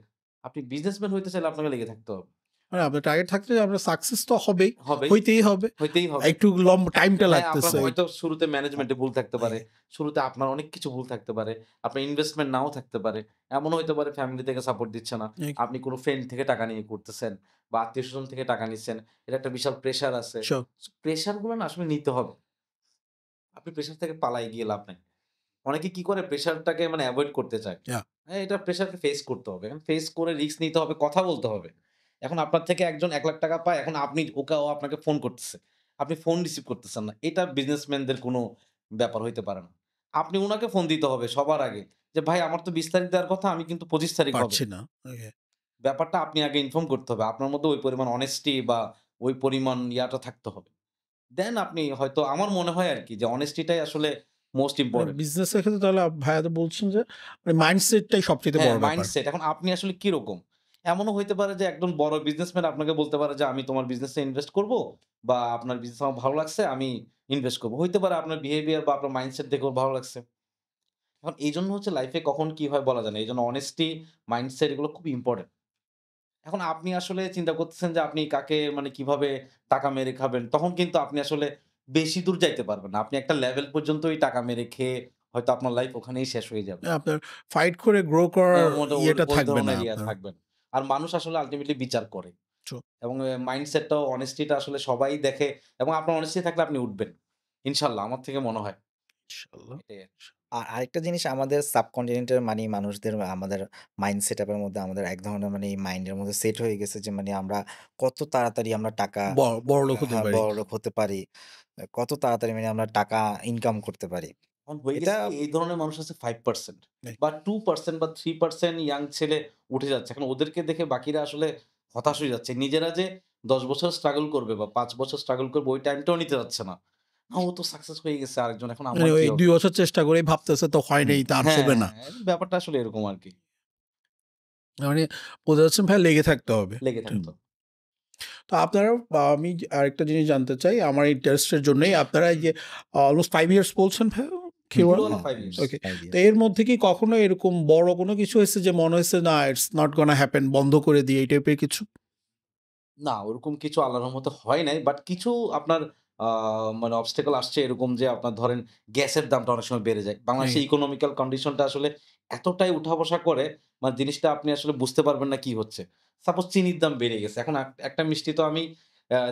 আপনি বিজনেসম্যান হইতে চাইলে আপনাকে লেগে থাকতে হবে। মানে আপনার টার্গেট থাকলে আপনার সাকসেস তো হবেই, হবেই, হইতেই হবে। হইতেই হবে। একটু লম্বা টাইমটা হ্যাঁ, আপনার লাগতেছে। হয়তো শুরুতে ম্যানেজমেন্টে ভুল থাকতে পারে। হ্যাঁ, শুরুতে আপনার অনেক কিছু ভুল থাকতে পারে। আপনার ইনভেস্টমেন্ট নাও থাকতে পারে। এমনও হইতে পারে ফ্যামিলি থেকে সাপোর্ট দিচ্ছে না। এই আপনি কোন ফ্রেন্ড থেকে টাকা নিয়ে করতেছেন বা আত্মীয়স্বজন থেকে টাকা নিচ্ছেন। এটা একটা বিশাল প্রেশার আছে। শিওর। প্রেশার গুলো না আসলে নিতে হবে। আপনি প্রেশার থেকে পালায় গিয়ে লাভ নাই। অনেকে কি করে প্রেশারটাকে মানে এভয়েড করতে চায়। ইয়া, হ্যাঁ, এটা প্রেশারকে ফেস করতে হবে। এখন ফেস করে রিস্ক নিতে হবে, কথা বলতে হবে। এখন আপনার থেকে একজন ৳১,০০,০০০ পায়, এখন ও আপনাকে ফোন করতেছে। আপনি ফোন রিসিভ করতেছেন না। এটা বিজনেসম্যানদের কোনো ব্যাপার হইতে পারে না। আপনি উনাকে ফোন দিতে হবে সবার আগে যে, "ভাই আমার তো ২০ তারিখ দেওয়ার কথা, আমি কিন্তু ২৫ তারিখ হবে।" পারছি না। ওকে। ব্যাপারটা আপনি আগে ইনফর্ম করতে হবে। আপনার মধ্যে ওই পরিমাণ অনেস্টি বা ওই পরিমাণ ইয়াটা থাকতে হবে। দেন আপনি হয়তো আমার মনে হয় আরকি যে অনেস্টিটাই আসলে মোস্ট মানে ইম্পোর্টেন্ট। বিজনেসের ক্ষেত্রে তাহলে ভাইয়া তো বলছেন যে মানে মাইন্ডসেটটাই সবচাইতে হ্যাঁ, বড় ব্যাপার। মাইন্ডসেট। এখন আপনি আসলে কিরকম? এমনও হইতে পারে যে একজন বড় বিজনেসম্যান আপনাকে বলতে পারে যে, "আমি তোমার বিজনেসে ইনভেস্ট করব বা আপনার বিজনেস আমার ভালো লাগছে, আমি ইনভেস্ট করব।" হইতে পারে আপনার বিহেভিয়ার বা আপনার মাইন্ডসেট দেখে ওর ভালো লাগছে। এখন এইজন্য হচ্ছে লাইফে কখন কি হয় বলা যায় না। এইজন্য অনেস্টি, মাইন্ডসেট এগুলো খুব ইম্পোর্টেন্ট। এখন আপনি আসলে চিন্তা করতেছেন যে আপনি কাকে মানে কিভাবে টাকা মেরে খাবেন, তখন কিন্তু আপনি আসলে বেশি দূর যাইতে পারবেন না। আপনি একটা লেভেল পর্যন্তই টাকা মেরে খেয়ে হয়তো আপনার লাইফ ওখানেই শেষ হয়ে যাবে। আপনার ফাইট করে গ্রো করার মোটা ওই ইয়েটা ওই থাকবে না ধরনের আপনার। থাকবেন। আর মানুষ আসলে আল্টিমেটলি বিচার করে। ট্রু। এবং মাইন্ডসেটটাও অনেস্টিটা আসলে সবাই দেখে এবং আপনার অনেস্টি থাকলে আপনি উঠবেন। ইনশাআল্লাহ আমার থেকে মনে হয়। ইনশাআল্লাহ। এটাই আরকি। আর আরেকটা জিনিস আমাদের সাবকন্টিনেন্টের মানে মানুষদের আমাদের মাইন্ড সেটআপ এর মধ্যে আমাদের এক ধরনের মানে মাইন্ডের মধ্যে সেট হয়ে গেছে যে মানে আমরা কত তাড়াতাড়ি আমরা টাকা বড়লোক হতে হ্যাঁ, পারি। বড়লোক হতে পারি। কত তাড়াতাড়ি মানে আমরা টাকা ইনকাম করতে পারি। এখন হয়ে এটা গেছে কি এই ধরনের মানুষ আছে 5% রাইট। বা 2% বা 3% ইয়াং ছেলে উঠে যাচ্ছে। এখন ওদেরকে দেখে বাকিরা আসলে হতাশ হয়ে যাচ্ছে। নিজেরা যে ১০ বছর স্ট্রাগল করবে বা ৫ বছর স্ট্রাগল করবে ওই টাইমটাও নিতে যাচ্ছে না। না ও তো সাকসেস হয়ে গেছে আরেকজন এখন মানে আমার কি ওই ২ হবে? বছর চেষ্টা করেই ভাবতেছে তো হয় নাই, তার হ্যাঁ, হবে না। হ্যাঁ, ব্যাপারটা আসলে এরকম আরকি। মানে বোঝা যাচ্ছে ভাই লেগে থাকতে হবে। লেগে থাকতো। তো আপনারা আমি আরেকটা জিনিস জানতে চাই আমার ইন্টারেস্টের জন্যই আপনারা এই যে অলমোস্ট 5 ইয়ার্স বলছেন ভাই হুম, খেলোয়াড়? হিরোওয়ালা হ্যাঁ, 5 হুম, ইয়ার্স। ওকে। 5 তো ইয়ার্স। এর মধ্যে কি কখনো এরকম বড় কোনো কিছু হয়েছে যে মনে হয়েছে না ইটস নট গোনা হ্যাপেন, বন্ধ করে দিই এই টাইপের কিছু? না, ওরকম কিছু আল্লাহর রহমতে হয় নাই। বাট কিছু আপনার আ মানে obstacle আসছে এরকম যে আপনার ধরেন গ্যাসের দামটা অনেক সময় বেড়ে যায়। বাংলাদেশের রাইট। ইকোনমিক্যাল কন্ডিশনটা আসলে এতটাই উঠা-বসা করে মানে জিনিসটা আপনি আসলে বুঝতে পারবেন না কি হচ্ছে। সাপোজ চিনির দাম বেড়ে গেছে। এখন একটা মিষ্টি তো আমি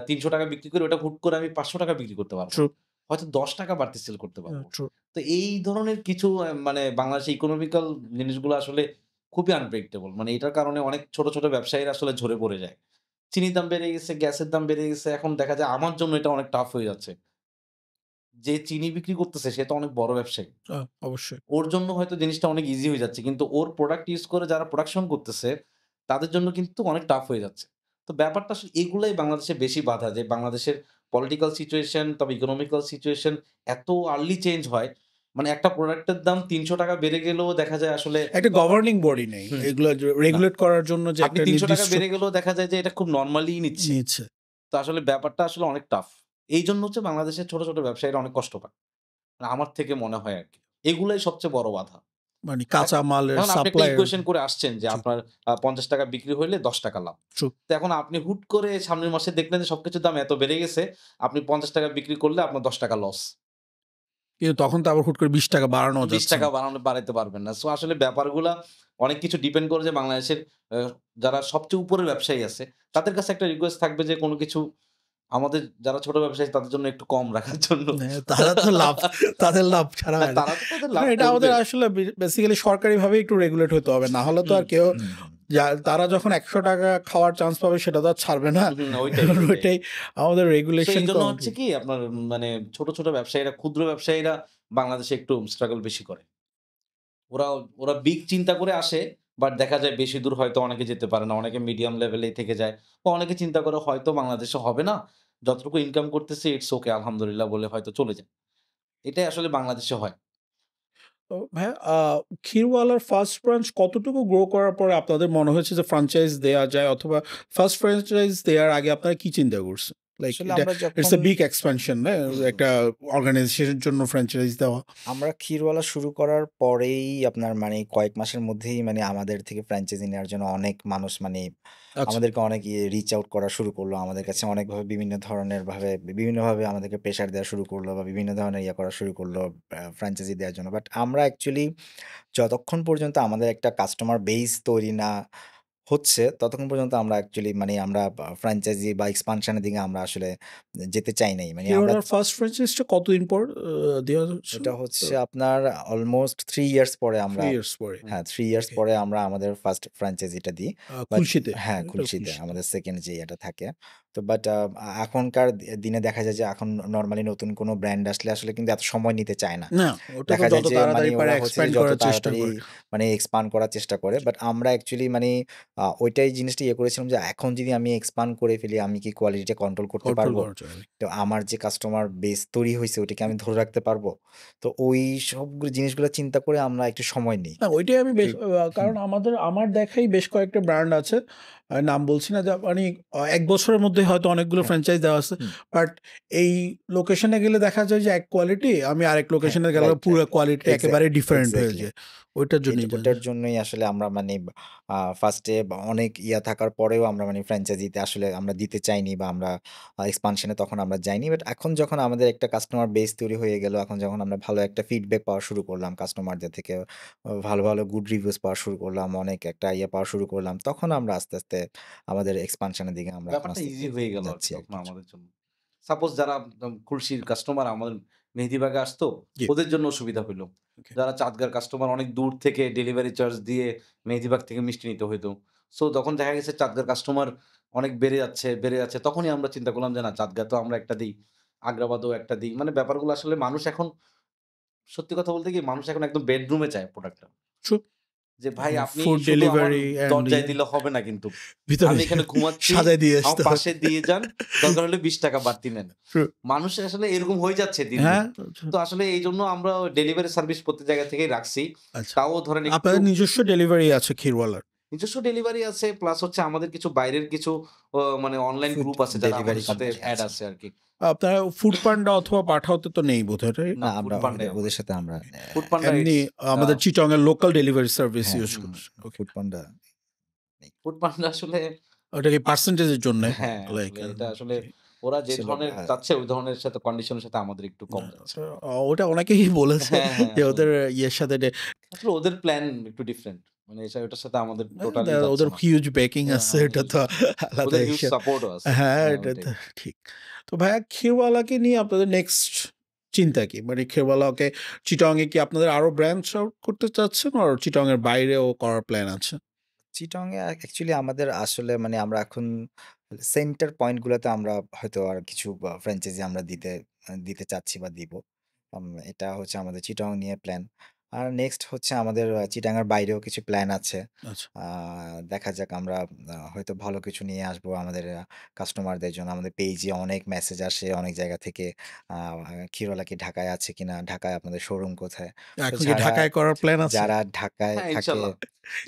৳৩০০ বিক্রি করি ওটা হুট করে আমি ৳৫০০ বিক্রি করতে পারব ট্রু, না। হয়তো ৳১০ বাড়তি সেল করতে পারব। ট্রু। তো এই ধরনের কিছু মানে বাংলাদেশের ইকোনমিক্যাল জিনিসগুলো আসলে খুবই আনপ্রেডিক্টেবল। মানে এটার কারণে অনেক ছোট, ছোট ব্যবসায়ীরা আসলে ঝরে পড়ে যায়। চিনির দাম বেড়ে গেছে, গ্যাসের দাম বেড়ে গেছে। এখন দেখা যায় আমার জন্য এটা অনেক টাফ হয়ে যাচ্ছে। যে চিনি বিক্রি করতেছে সে তো অনেক বড় ব্যবসায়ী। অবশ্যই। ওর জন্য হয়তো জিনিসটা অনেক ইজি হয়ে যাচ্ছে। কিন্তু ওর প্রোডাক্ট ইউস করে যারা প্রোডাকশন করতেছে, তাদের জন্য কিন্তু অনেক টাফ হয়ে যাচ্ছে। তো ব্যাপারটা আসলে এগুলাই বাংলাদেশে বেশি বাধা যে বাংলাদেশের পলিটিক্যাল সিচুয়েশন, তবে ইকোনমিক্যাল সিচুয়েশন এত আর্লি চেঞ্জ হয়। মানে একটা প্রোডাক্টের দাম ৳৩০০ বেড়ে গেলেও দেখা যায় আসলে একটা গভর্নিং বডি নেই। হুম, এগুলো না। রেগুলেট করার জন্য যে আপনি একটা ৳৩০০ নির্দিষ্ট বেড়ে গেলেও দেখা যায় যে এটা খুব নরমালি নিচ্ছে। নিচ্ছে। তো আসলে ব্যাপারটা আসলে অনেক টাফ। এইজন্য হচ্ছে বাংলাদেশের ছোট, ছোট ব্যবসায়ীরা অনেক কষ্ট পায়। মানে আমার থেকে মনে হয় আরকি। এগুলাই সবচেয়ে বড় বাধা। মানে এখ কাঁচা মালের এখন আপনি একটা সাপ্লাইয়ের। ইকুয়েশন করে আসছেন যে জি, আপনার ৳৫০ বিক্রি হইলে ৳১০ লাভ। ট্রু। তো এখন আপনি হুট করে সামনের মাসে দেখলেন যে সবকিছুর দাম এত বেড়ে গেছে, আপনি ৳৫০ বিক্রি করলে আপনার ৳১০ লস। কিন্তু তখন তো আবার হুট করে ৳২০ বাড়ানো যাচ্ছে ৳২০ না। বাড়াইতে পারবেন না। সো আসলে ব্যাপারগুলা অনেক কিছু ডিপেন্ড করে যে বাংলাদেশের আ যারা সবচেয়ে উপরের ব্যবসায়ী আছে, তাদের কাছে একটা রিকোয়েস্ট থাকবে যে কোন কিছু আমাদের যারা ছোট ব্যবসায়ী তাদের জন্য একটু কম রাখার জন্য। হ্যাঁ, তারা তো লাভ, তাদের লাভ ছাড়া না হয় না। তারা তো তাদের এখন লাভ এটা আমাদের করবে। আসলে বেসিক্যালি সরকারিভাবে একটু রেগুলেট হতে হবে। না হলে তো হুম, আর কেউ হুম, হুম। তারা যখন ৳১০০ খাওয়ার চান্স পাবে সেটা তো আর ছাড়বে না। হুম, ওইটাই, এখন ওইটাই। ওইটাই আমাদের সো রেগুলেশন এইজন্য কম। হচ্ছে কি আপনার মানে ছোট, ছোট ব্যবসায়ীরা, ক্ষুদ্র ব্যবসায়ীরা বাংলাদেশে একটু স্ট্রাগল বেশি করে। ওরা ওরা বিগ চিন্তা করে আসে, বাট দেখা যায় বেশি দূর হয়তো অনেকে যেতে পারে না। অনেকে মিডিয়াম লেভেলেই থেকে যায়। বা অনেকে চিন্তা করে হয়তো বাংলাদেশে হবে না। যতটুকু ইনকাম করতেছি ইটস ওকে আলহামদুলিল্লাহ বলে হয়তো চলে যায়। এটাই আসলে বাংলাদেশে হয়। তো ভাইয়া ক্ষীরওয়ালার ফার্স্ট ব্রাঞ্চ কতটুকু গ্রো করার পরে আপনাদের মনে হয়েছে যে ফ্র্যাঞ্চাইজ দেয়া যায়, অথবা ফার্স্ট ফ্র্যাঞ্চাইজ দেওয়ার আগে আপনারা কি চিন্তা করছেন? লাইক আসলে এটা আমরা ইটস যখন আ বিগ এক্সপ্যানশন না? হুম, হুম। একটা অর্গানাইজেশনের জন্য ফ্র্যাঞ্চাইজ দেওয়া। আমরা ক্ষীরওয়ালা শুরু করার পরেই আপনার মানে কয়েক মাসের মধ্যেই মানে আমাদের থেকে ফ্র্যাঞ্চাইজি নেওয়ার জন্য অনেক মানুষ মানে আচ্ছা। আমাদেরকে অনেক রিচ আউট করা শুরু করলো। আমাদের কাছে অনেকভাবে বিভিন্নভাবে আমাদেরকে প্রেশার দেওয়া শুরু করলো বা বিভিন্ন ধরনের ইয়ে করা শুরু করলো ফ্র্যাঞ্চাইজি দেওয়ার জন্য। বাট আমরা অ্যাকচুয়ালি যতক্ষণ পর্যন্ত আমাদের একটা কাস্টমার বেস তৈরি না হচ্ছে, ততক্ষণ পর্যন্ত আমরা অ্যাকচুয়ালি মানে আমরা ফ্র্যাঞ্চাইজি বা এক্সপানশন এর দিকে আমরা আসলে যেতে চাই নাই। মানে আমরা ক্ষীরওয়ালার ফার্স্ট ফ্র্যাঞ্চাইজটা কতদিন পর দেওয়া হচ্ছিল? এটা হচ্ছে আপনার অলমোস্ট ৩ ইয়ার্স পরে 3 আমরা ইয়ার্স পরে। হুম। হ্যাঁ, ৩ ইয়ার্স ওকে। পরে আমরা আমাদের ফার্স্ট ফ্র্যাঞ্চাইজিটা দিই। বাট খুলশীতে। হ্যাঁ, এটা খুলশীতে খুলশীতে। আমাদের 2nd যে ইয়েটা থাকে। তো বাট এখনকার দিনে দেখা যায় যে এখন নরমালি নতুন কোনো ব্র্যান্ড আসলে আসলে কিন্তু এত সময় নিতে চায় না। না, ওটা তো দেখা যায় যত যে মানে তাড়াতাড়ি পারে ওরা হচ্ছে যে এক্সপ্যান্ড যত করার চেষ্টা তাড়াতাড়ি করে। মানে এক্সপান্ড করার চেষ্টা করে। বাট আমরা অ্যাকচুয়ালি মানে ওইটাই জিনিসটা ইয়ে করেছিলাম যে এখন যদি আমি এক্সপান্ড করে ফেলি আমি কি কোয়ালিটিটা কন্ট্রোল করতে কন্ট্রোল পারবো? করা যাবে। তো আমার যে কাস্টমার বেস তৈরি হইছে ওটা কি আমি ধরে রাখতে পারবো? তো ওই সবগুলো জিনিসগুলো চিন্তা করে আমরা একটু সময় নিই। না, ওইটাই আমি বেশ এই হুম, কারণ আমার দেখাই বেশ কয়েকটা ব্র্যান্ড আছে। নাম বলছি না, যে মানে ১ বছরের মধ্যে হয়তো অনেকগুলো হ্যাঁ, ফ্র্যাঞ্চাইজ দেওয়া আছে। হুম, বাট এই লোকেশনে গেলে দেখা যায় যে এক কোয়ালিটি, আমি আরেক হ্যাঁ, লোকেশনে গেলে রাইট, পুরো রাইট। কোয়ালিটি একেবারে ডিফারেন্ট হয়ে এক্সাক্টলি। যায়। ওইটার জন্যই ওটার জন্যই আসলে আমরা মানে ফার্স্টে অনেক থাকার পরেও আমরা মানে ফ্র্যাঞ্চাইজিতে আসলে আমরা দিতে চাইনি বা আমরা এক্সপানশন এ তখন আমরা যাইনি। বাট এখন যখন আমাদের একটা কাস্টমার বেস তৈরি হয়ে গেল, এখন যখন আমরা ভালো একটা ফিডব্যাক পাওয়া শুরু করলাম কাস্টমারদের থেকে, ভালো, ভালো গুড রিভিউজ পাওয়া শুরু করলাম, অনেক একটা পাওয়া শুরু করলাম। তখন আমরা আস্তে, আস্তে আমাদের এক্সপানশন এর দিকে আমরা এখন ব্যাপারটা আস্তে, ইজি আস্তে হয়ে গেল যাচ্ছি আরকি তখন আরকি। আমাদের জন্য। সাপোজ যারা খুলশীর কাস্টমার আমাদের মেহেদীবাগে আসতো, জি, ওদের জন্য সুবিধা হইলো। ওকে। যারা চাঁদগাঁর কাস্টমার অনেক দূর থেকে ডেলিভারি চার্জ দিয়ে মেহেদীবাগ থেকে মিষ্টি নিতে হইতো। সো তখন দেখা গেছে চাঁদগাঁর কাস্টমার অনেক বেড়ে যাচ্ছে, বেড়ে যাচ্ছে। তখনই আমরা চিন্তা করলাম যে না চাঁদগাঁ তো আমরা একটা দিই, আগ্রাবাদেও একটা দিই। মানে ব্যাপারগুলো আসলে মানুষ এখন সত্যি কথা বলতে কি মানুষ এখন একদম বেডরুমে চায় প্রোডাক্টটা। ট্রু। যে ভাই আপনি ফুড শুধু আমার ডেলিভারি অ্যান্ড দরজায় দিলে হবে না কিন্তু। ভিতরে আমি এখানে ঘুমাচ্ছি, সাজায় দিয়ে আমার আসতে হবে। পাশে দিয়ে যান। দরকার হলে ৳20 বাড়তি নেন। ট্রু। মানুষ আসলে এরকম হয়ে যাচ্ছে দিন, দিন। হ্যাঁ, তো আসলে এইজন্য আমরা ডেলিভারি সার্ভিস প্রত্যেক জায়গা থেকেই রাখছি। আচ্ছা। তাও ধরেন একটু আপনাদের নিজস্ব ডেলিভারি আছে ক্ষীরওয়ালার? নিজস্ব ডেলিভারি আছে প্লাস হচ্ছে আমাদের কিছু বাইরের কিছু মানে অনলাইন ফুড গ্রুপ আছে যারা ডেলিভারি আমাদের সাথে কোম্পানি এড আছে। আছে আরকি। আপনারা ফুড পান্ডা অথবা পাঠাওতে তো নেই বোধহয়, রাইট? না না ফুড আমরা পান্ডাই আমরা। ওদের সাথে আমরা ফুড পান্ডা এমনি ইটস আ আমাদের চিটং এর লোকাল ডেলিভারি সার্ভিস হ্যাঁ, ইউজ হুম, করছে। ওকে। ফুড পান্ডা নেই। ফুড পান্ডা আসলে ওটা কি পার্সেন্টেজের জন্যে? হ্যাঁ, হ্যাঁ, লাইক আসলে এটা আসলে ওরা যে আসলে ধরনের চাচ্ছে ওই ধরনের সাথে কন্ডিশনের সাথে আমাদের একটু কম যাচ্ছে। ওটা অনেকেই বলেছে হ্যাঁ, হ্যাঁ, যে আসলে। ওদের ইয়ের সাথে আসলে ওদের প্ল্যান একটু ডিফারেন্ট। মানে ওটার সাথে আমাদের টোটালি যাচ্ছে ওদের না। হিউজ ব্যাকিং হ্যাঁ, আছে, হ্যাঁ, এটা তো আলাদা ওদের হিউজ হিসাব। সাপোর্টও আছে। হ্যাঁ, হ্যাঁ, এটা ওইটাই। তো ঠিক। তো ভাইয়া ক্ষীরওয়ালাকে নিয়ে আপনাদের নেক্সট চিন্তা কি? মানে ক্ষীরওয়ালাকে চিটং এ কি আপনাদের আরো ব্রাঞ্চ আউট করতে চাচ্ছেন, আর চিটং এর বাইরেও করার প্ল্যান আছে? চিটং এ অ্যাকচুয়ালি আমাদের আসলে মানে আমরা এখন সেন্টার পয়েন্ট গুলাতে আমরা হয়তো আর কিছু ফ্র্যাঞ্চাইজি আমরা দিতে চাচ্ছি বা দিব। এটা হচ্ছে আমাদের চিটং নিয়ে প্ল্যান। আর নেক্সট হচ্ছে আমাদের চিটাগাং বাইরেও কিছু প্ল্যান আছে। আচ্ছা। আ দেখা যাক আমরা হয়তো ভালো কিছু নিয়ে আসবো আমাদের কাস্টমারদের জন্য। আমাদের পেইজে অনেক মেসেজ আসে অনেক জায়গা থেকে। আ ক্ষীরওয়ালা কি ঢাকায় আছে কিনা? ঢাকায় আপনাদের শোরুম কোথায়? তো এখন কি ঢাকায় করার প্ল্যান আছে? যারা ঢাকায় হ্যাঁ, থাকে, ইনশাআল্লাহ।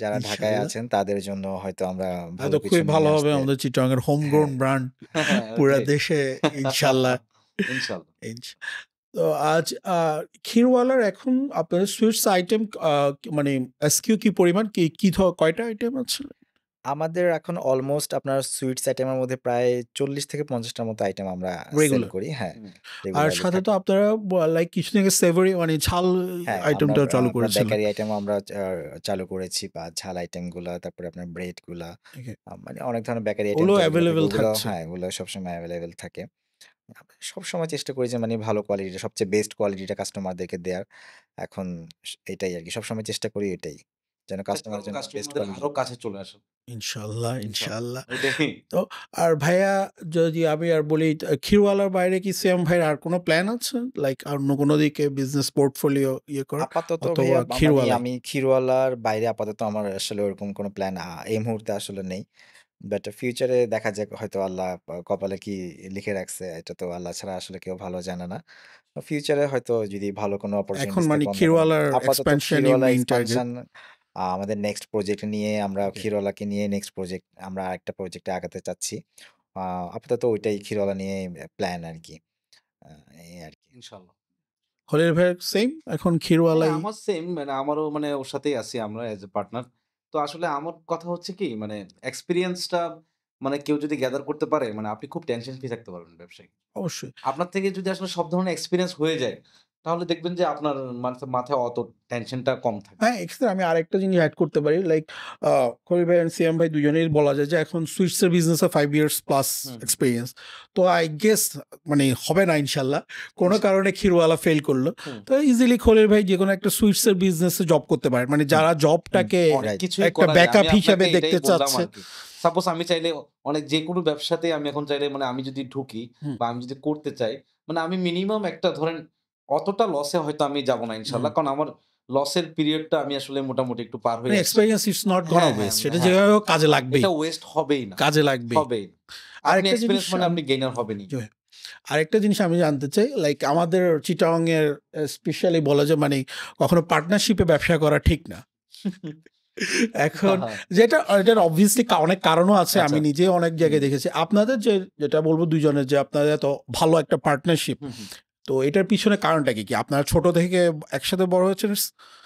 যারা ঢাকায় ইনশাআল্লাহ। আছেন তাদের জন্য হয়তো আমরা ভালো তো কিছু খুবই ভালো নিয়ে হবে, আসতে আমাদের চিটং এর হোমগ্রোন হ্যাঁ, ব্র্যান্ড হ্যাঁ, হ্যাঁ, পুরা ওইটাই। দেশে ইনশাআল্লাহ। ইনশাআল্লাহ। ইনশ তো আজ ক্ষীরওয়ালার এখন আপনাদের সুইটস আইটেম মানে এসকিউ কি পরিমাণ? কয়টা আইটেম আছে? আমাদের এখন অলমোস্ট আপনার সুইটস আইটেমের মধ্যে প্রায় ৪০ থেকে ৫০ টার মতো আইটেম আমরা সেল রেগুলার। করি। হ্যাঁ, হুম। আর রেগুলারলি সাথে তো থাকে। আপনারা লাইক কিছুদিন আগে সেভরি মানে ঝাল হ্যাঁ, আমরা আইটেমটাও চালু আপনার করেছিলেন। বেকারি আইটেমও আমরা চালু করেছি বা ঝাল আইটেমগুলা, তারপরে আপনার ব্রেড গুলা, ওকে। মানে অনেক ধরনের বেকারি আইটেম ওগুলো যতগুলো থাকে এভেইলেবল ওগুলো থাকছে। হ্যাঁ, এগুলো সবসময় এভেইলেবল থাকে। আমরা সবসময় চেষ্টা করি যে মানে ভালো কোয়ালিটিটা সবচেয়ে বেস্ট কোয়ালিটিটা কাস্টমারদেরকে দেয়ার। এখন এটাই আরকি। সবসময় চেষ্টা করি এটাই। যেন চেষ্টা কাস্টমারের করব জন্য বেস্ট কাস্টমারদের কোয়ালিটি আরো কাছে চলে আসুক। ইনশাআল্লাহ, ইনশাআল্লাহ। ইনশাআল্লাহ। ওইটাই। তো আর ভাইয়া, যদি আমি আর বলি, ক্ষীরওয়ালার বাইরে কি সিয়াম ভাইয়ের আর কোনো প্ল্যান আছে? লাইক আর অন্য কোনো দিকে বিজনেস পোর্টফোলিও ইয়ে করার? আপাতত অথবা ভাইয়া মানে ক্ষীরওয়ালাই? আমি ক্ষীরওয়ালার বাইরে আপাতত আমার আসলে ওরকম কোনো প্ল্যান এই মুহূর্তে আসলে নেই। বাট ফিউচারে দেখা যাক হয়তো আল্লাহ কপালে কি লিখে রাখছে এটা তো আল্লাহ ছাড়া আসলে কেউ ভালো জানে না। ফিউচারে হয়তো যদি ভালো কোনো এখন অপরচুনিটিস মানে থাকে অন্য কোনো ক্ষীরওয়ালার আপাতত এক্সপ্যানশনই ক্ষীরওয়ালা মেইন টার্গেট। এক্সপানশন আমাদের নেক্সট প্রজেক্ট নিয়ে আমরা ওকে। ক্ষীরওয়ালাকে নিয়ে নেক্সট প্রজেক্ট আমরা আরেকটা প্রজেক্টে আগাতে চাচ্ছি। আ আপাতত ওইটাই ক্ষীরওয়ালা নিয়ে প্ল্যান আরকি। আ এই আরকি। ইনশাআল্লাহ। খলিল ভাইয়ের সেম এখন হ্যাঁ, ক্ষীরওয়ালাই? আমার সেম মানে আমারও মানে ওর সাথেই আছি আমরা এজ এ পার্টনার। তো আসলে আমার কথা হচ্ছে কি মানে এক্সপেরিয়েন্সটা মানে কেউ যদি গ্যাদার করতে পারে মানে আপনি খুব টেনশন ফ্রি থাকতে পারবেন ব্যবসায়। অবশ্যই। আপনার থেকে যদি আসলে সব ধরনের এক্সপেরিয়েন্স হয়ে যায়, তাহলে দেখবেন যে আপনার মাথায় অত টেনশনটা কম থাকবে। হ্যাঁ, এক্ষেত্রে আমি আরেকটা জিনিস এড করতে পারি। লাইক খলিল ভাই এন্ড সিয়াম ভাই দুজনেই বলা যায় যে এখন সুইটস এর বিজনেসে 5 ইয়ার্স প্লাস হুম, হুম। এক্সপেরিয়েন্স। তো আই গেস মানে হবে না ইনশাল্লাহ। কোনো ইনশা কারণে ক্ষীরওয়ালা ফেইল করলো। হুম, তো ইজিলি খলিল ভাই যেকোনো একটা সুইটস এর বিজনেসে জব করতে পারেন। মানে হুম, যারা হুম, জবটাকে অনেক রাইট। কিছুই একটা করা যায়। ব্যাকআপ আমি হিসাবে আপনাকে এটাই দেখতে বললাম চাচ্ছে। আরকি। সাপোজ আমি চাইলে অনেক যেকোনো ব্যবসাতেই আমি এখন চাইলে আমি যদি ঢুকি হুম, বা আমি যদি করতে চাই, আমি মিনিমাম একটা ধরেন অতটা লসে হয়তো আমি যাব না হুম। ইনশাআল্লাহ। কারণ আমার লসের পিরিয়ডটা আমি আসলে মোটামুটি একটু পার মানে হয়ে আসছি। এক্সপেরিয়েন্স ইটস নট গনা হ্যাঁ, হ্যাঁ, ওয়েস্ট। এটা হ্যাঁ। যেভাবে হোক কাজে লাগবেই। এটা ওয়েস্ট হবেই না। কাজে লাগবেই। হবেই। আপনি আরেকটা জিনিস এক্সপেরিয়েন্স আপনি গেইনার হবেনই। জি ভাই। আরেকটা জিনিস আমি জানতে চাই, লাইক আমাদের চিটাগং এর স্পেশালি বলা যায় মানে কখনো পার্টনারশিপে ব্যবসা করা ঠিক না। এখন এটার অবভিয়াসলি অনেক কারণও আছে। আচ্ছা। আমি নিজেও অনেক জায়গায় হুম, দেখেছি। আপনাদের যেটা বলব ২ জনের যে আপনাদের এত ভালো একটা পার্টনারশিপ। হুম, হুম। তো এটার পিছনে কারণটা কি? আপনারা ছোট থেকে একসাথে বড় হয়েছেন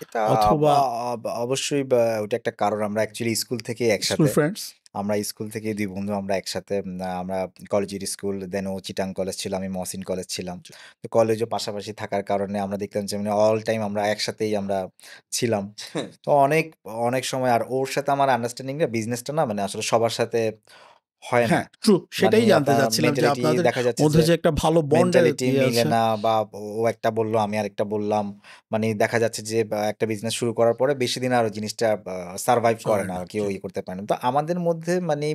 এটা অথবা অবশ্যই ওটা একটা কারণ। আমরা অ্যাকচুয়ালি স্কুল থেকেই স্কুল একসাথে। ফ্রেন্ডস? আমরা স্কুল থেকেই ২ বন্ধু আমরা একসাথে আমরা কলেজের স্কুল, দেন ও চিটাং কলেজ ছিল, আমি মহসিন কলেজ ছিলাম। তো কলেজও পাশাপাশি থাকার কারণে আমরা দেখতাম যে মানে অল টাইম আমরা একসাথেই আমরা ছিলাম। তো অনেক সময় আর ওর সাথে আমার আন্ডারস্ট্যান্ডিং টা বিজনেসটা না মানে আসলে সবার সাথে হয় না। হ্যাঁ, ট্রু। মানে সেটাই জানতে আপনার চাচ্ছিলাম যে মেন্টালিটি আপনাদের দেখা যাচ্ছে মধ্যে যে যে একটা ভালো বন্ডের মেন্টালিটি মিলে আছে। না বা ও একটা বলল, আমি আরেকটা বললাম। মানে দেখা যাচ্ছে যে একটা বিজনেস শুরু করার পরে বেশিদিন আর ওই জিনিসটা সারভাইভ করে সরে না। না। আর কেউ জি। করতে পারে না। তো আমাদের মধ্যে মানে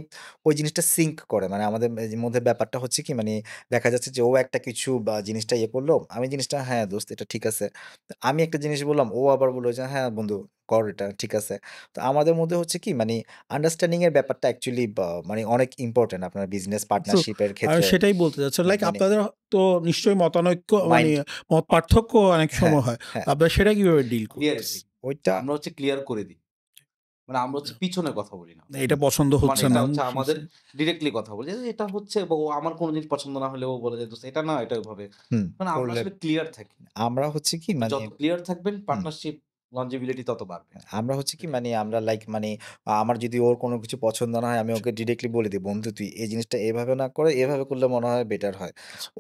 ওই জিনিসটা সিঙ্ক করে। মানে আমাদের মধ্যে ব্যাপারটা হচ্ছে কি মানে দেখা যাচ্ছে যে ও একটা কিছু বা জিনিসটা ইয়ে করলো, আমি জিনিসটা হ্যাঁ, দোস্ত এটা ঠিক আছে। তো আমি একটা জিনিস বললাম, ও আবার বলল যে হ্যাঁ, বন্ধু কর এটা ঠিক আছে। তো আমাদের মধ্যে হচ্ছে কি মানে আন্ডারস্ট্যান্ডিং এর ব্যাপারটা অ্যাকচুয়ালি মানে অনেক ইম্পোর্টেন্ট আপনার বিজনেস ট্রু। পার্টনারশিপ এর আমি ক্ষেত্রে। সেটাই বলতে চাচ্ছিলাম। লাইক মানে আপনাদের তো নিশ্চয়ই মতানৈক্য মানে মাইন্ড মত পার্থক্য অনেক হ্যাঁ, সময় হয়। হ্যাঁ। তো আপনারা সেটা কিভাবে ডিল করতেছেন? ক্লিয়ারিটি। ওইটা আমরা ক্লিয়ার করে দিই। আমরা পিছনে কথা বলি না। এটা পছন্দ হচ্ছে এটা না। হচ্ছে আমাদের ডিরেক্টলি কথা বলি যে, "এটা হচ্ছে" বা ও আমার কোন জিনিস পছন্দ না হলে ও বলে যে, "দোস্ত এটা না, এটা ওইভাবে।" হুম, আমরা করলে আসলে ক্লিয়ার থাকি। আমরা হচ্ছে কি মানে যত ক্লিয়ার থাকবেন হুম। পার্টনারশিপ longevity তত বাড়বে। আমরা হচ্ছে কি এটাই। মানে আমরা লাইক মানে আমার যদি ওর কোনো কিছু পছন্দ না হয় আমি ওকে ডিরেক্টলি বলে দিই, "বন্ধু তুই এই জিনিসটা এভাবে না করে এভাবে করলে মনে হয় বেটার হয়।" আচ্ছা।